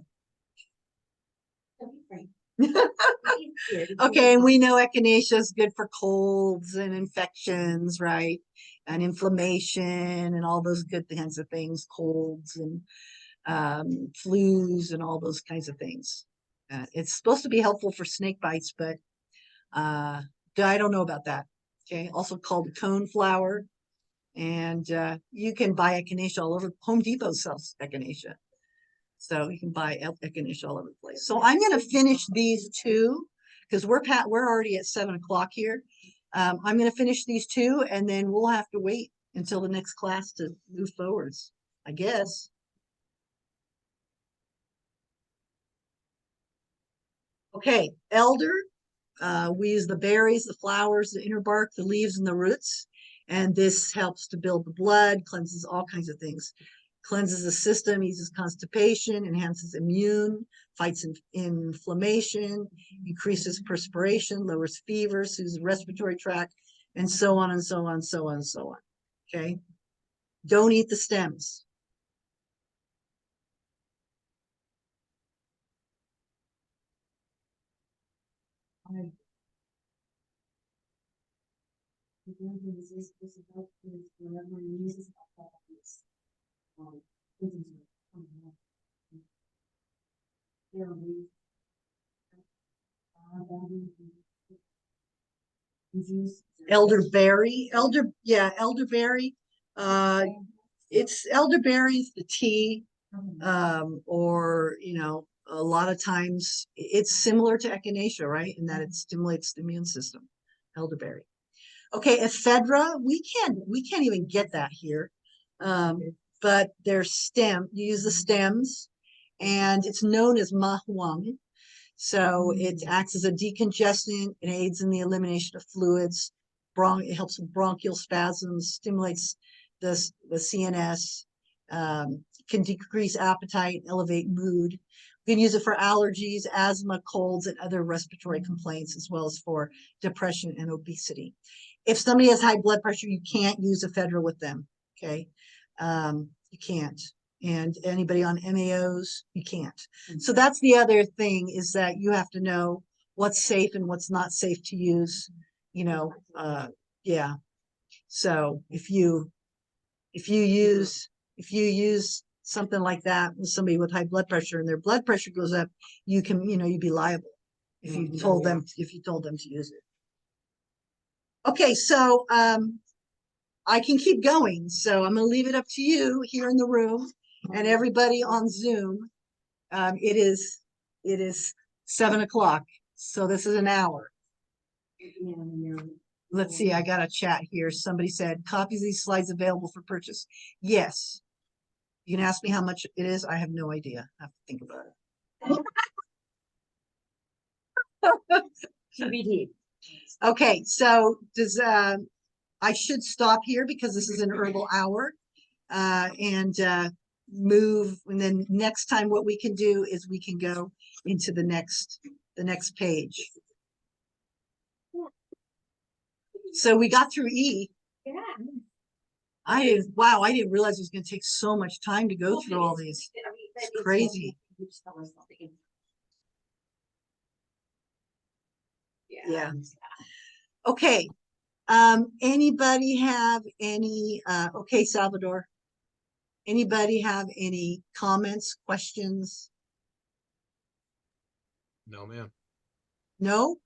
that'd be great. Okay, and we know echinacea is good for colds and infections, right? And inflammation and all those good kinds of things, colds and flus and all those kinds of things. It's supposed to be helpful for snake bites, but I don't know about that. Okay, also called coneflower. And you can buy echinacea all over. Home Depot sells echinacea. So you can buy echinacea all over the place. So I'm going to finish these two because we're already at 7 o'clock here. I'm going to finish these two and then we'll have to wait until the next class to move forwards, I guess. Okay, elder. We use the berries, the flowers, the inner bark, the leaves, and the roots. And this helps to build the blood, cleanses all kinds of things. Cleanses the system, eases constipation, enhances immune, fights inflammation, increases perspiration, lowers fever, soothes the respiratory tract, and so on and so on, so on and so on. Okay. Don't eat the stems. Elderberry, elderberry. It's elderberries, the tea, or, a lot of times it's similar to echinacea, right? In that it stimulates the immune system, elderberry. Okay, ephedra, we can't even get that here. But their stem, you use the stems, and it's known as mahuang. So it acts as a decongestant, it aids in the elimination of fluids, it helps with bronchial spasms, stimulates the CNS, can decrease appetite, elevate mood. You can use it for allergies, asthma, colds, and other respiratory complaints, as well as for depression and obesity. If somebody has high blood pressure, you can't use ephedra with them, okay? You can't. And anybody on MAOs, you can't. So that's the other thing, is that you have to know what's safe and what's not safe to use, yeah. So if you use something like that with somebody with high blood pressure and their blood pressure goes up, you can, you'd be liable if you told them to use it. Okay, so I can keep going. So I'm gonna leave it up to you here in the room and everybody on Zoom. It is 7 o'clock, so this is an hour. Let's see, I got a chat here. Somebody said, copies of these slides available for purchase. Yes. You can ask me how much it is. I have no idea. I have to think about it. TBD. Okay, so I should stop here because this is an herbal hour, and move. And then next time what we can do is we can go into the next page. So we got through E. Yeah. I didn't realize it was going to take so much time to go through all these. It's crazy. Yeah. Okay. Anybody have any, okay, Salvador, anybody have any comments, questions? No, ma'am. No?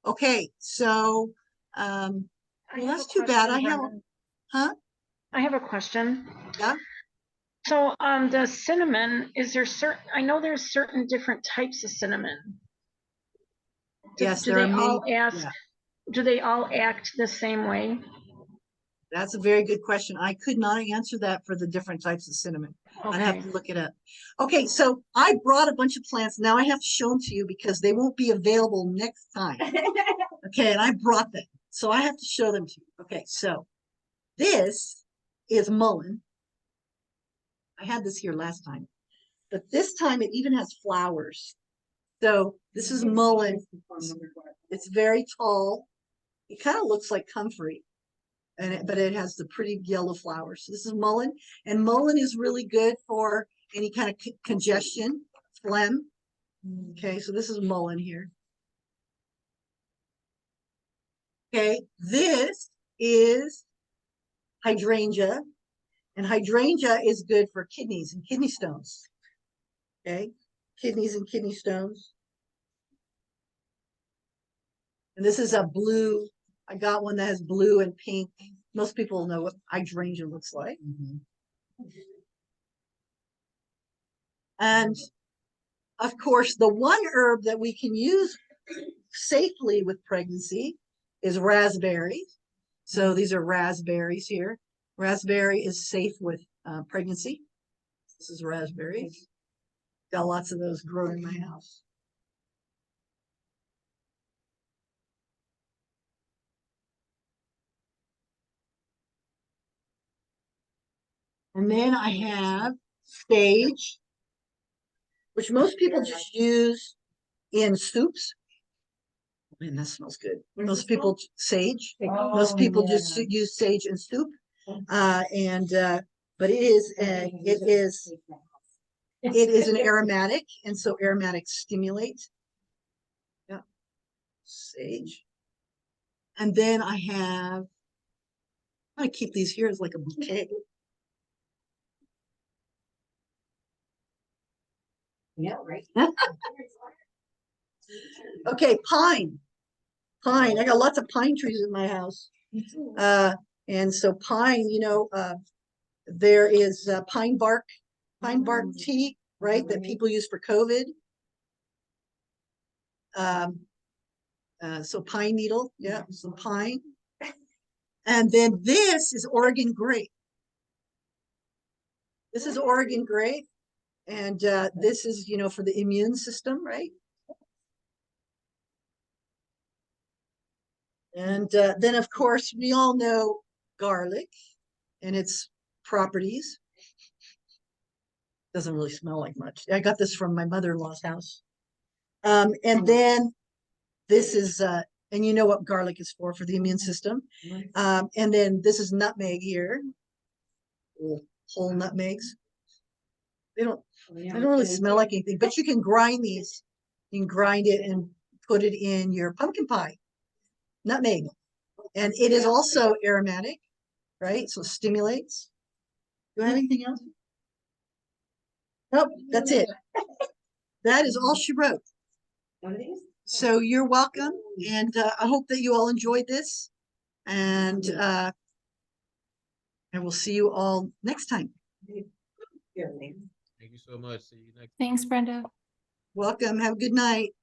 Okay, so, well, that's too bad. Huh? I have a question. Yeah? So, the cinnamon, I know there's certain different types of cinnamon. Yes, Do there are they many. all Yeah. do they all act the same way? That's a very good question. I could not answer that for the different types of cinnamon. I'd have Okay. to look it up. Okay, so I brought a bunch of plants. Now I have to show them to you because they won't be available next time. Okay, and I brought them. So I have to show them to you. Okay, so this is mullein. I had this here last time, but this time it even has flowers. So this is mullein. It's very tall. It kind of looks like comfrey. But it has the pretty yellow flowers. So this is mullein, and mullein is really good for any kind of congestion, phlegm. Okay, so this is mullein here. Okay, this is hydrangea, and hydrangea is good for kidneys and kidney stones. Okay, kidneys and kidney stones. And this is a blue. I got one that has blue and pink. Most people know what hydrangea looks like. And of course, the one herb that we can use safely with pregnancy is raspberry. So these are raspberries here. Raspberry is safe with pregnancy. This is raspberries. Got lots of those growing in my house. And then I have sage, which most people just use in soups. Man, that smells good. Most people sage. Most people just use sage in soup. But it is an aromatic, and so aromatics stimulate. Yeah. Sage. And then I have, I'm gonna keep these here as like a bouquet. Yeah, right. Okay, pine. Pine. I got lots of pine trees in my house. And so pine, there is pine bark tea, right, that people use for COVID. So pine needle, yeah, some pine. And then this is Oregon grape. This is Oregon grape. And this is, for the immune system, right? And then, of course, we all know garlic and its properties. Doesn't really smell like much. I got this from my mother-in-law's house. And then this is, and you know what garlic is for the immune system. And then this is nutmeg here. Whole nutmegs. They don't really smell like anything, but you can grind these. You can grind it and put it in your pumpkin pie. Nutmeg. And it is also aromatic, right? So stimulates. Do I have anything else? Nope, that's it. That is all she wrote. So you're welcome. And I hope that you all enjoyed this. And I will see you all next time. Thank you so much. See you next. Thanks, Brenda. Welcome. Have a good night.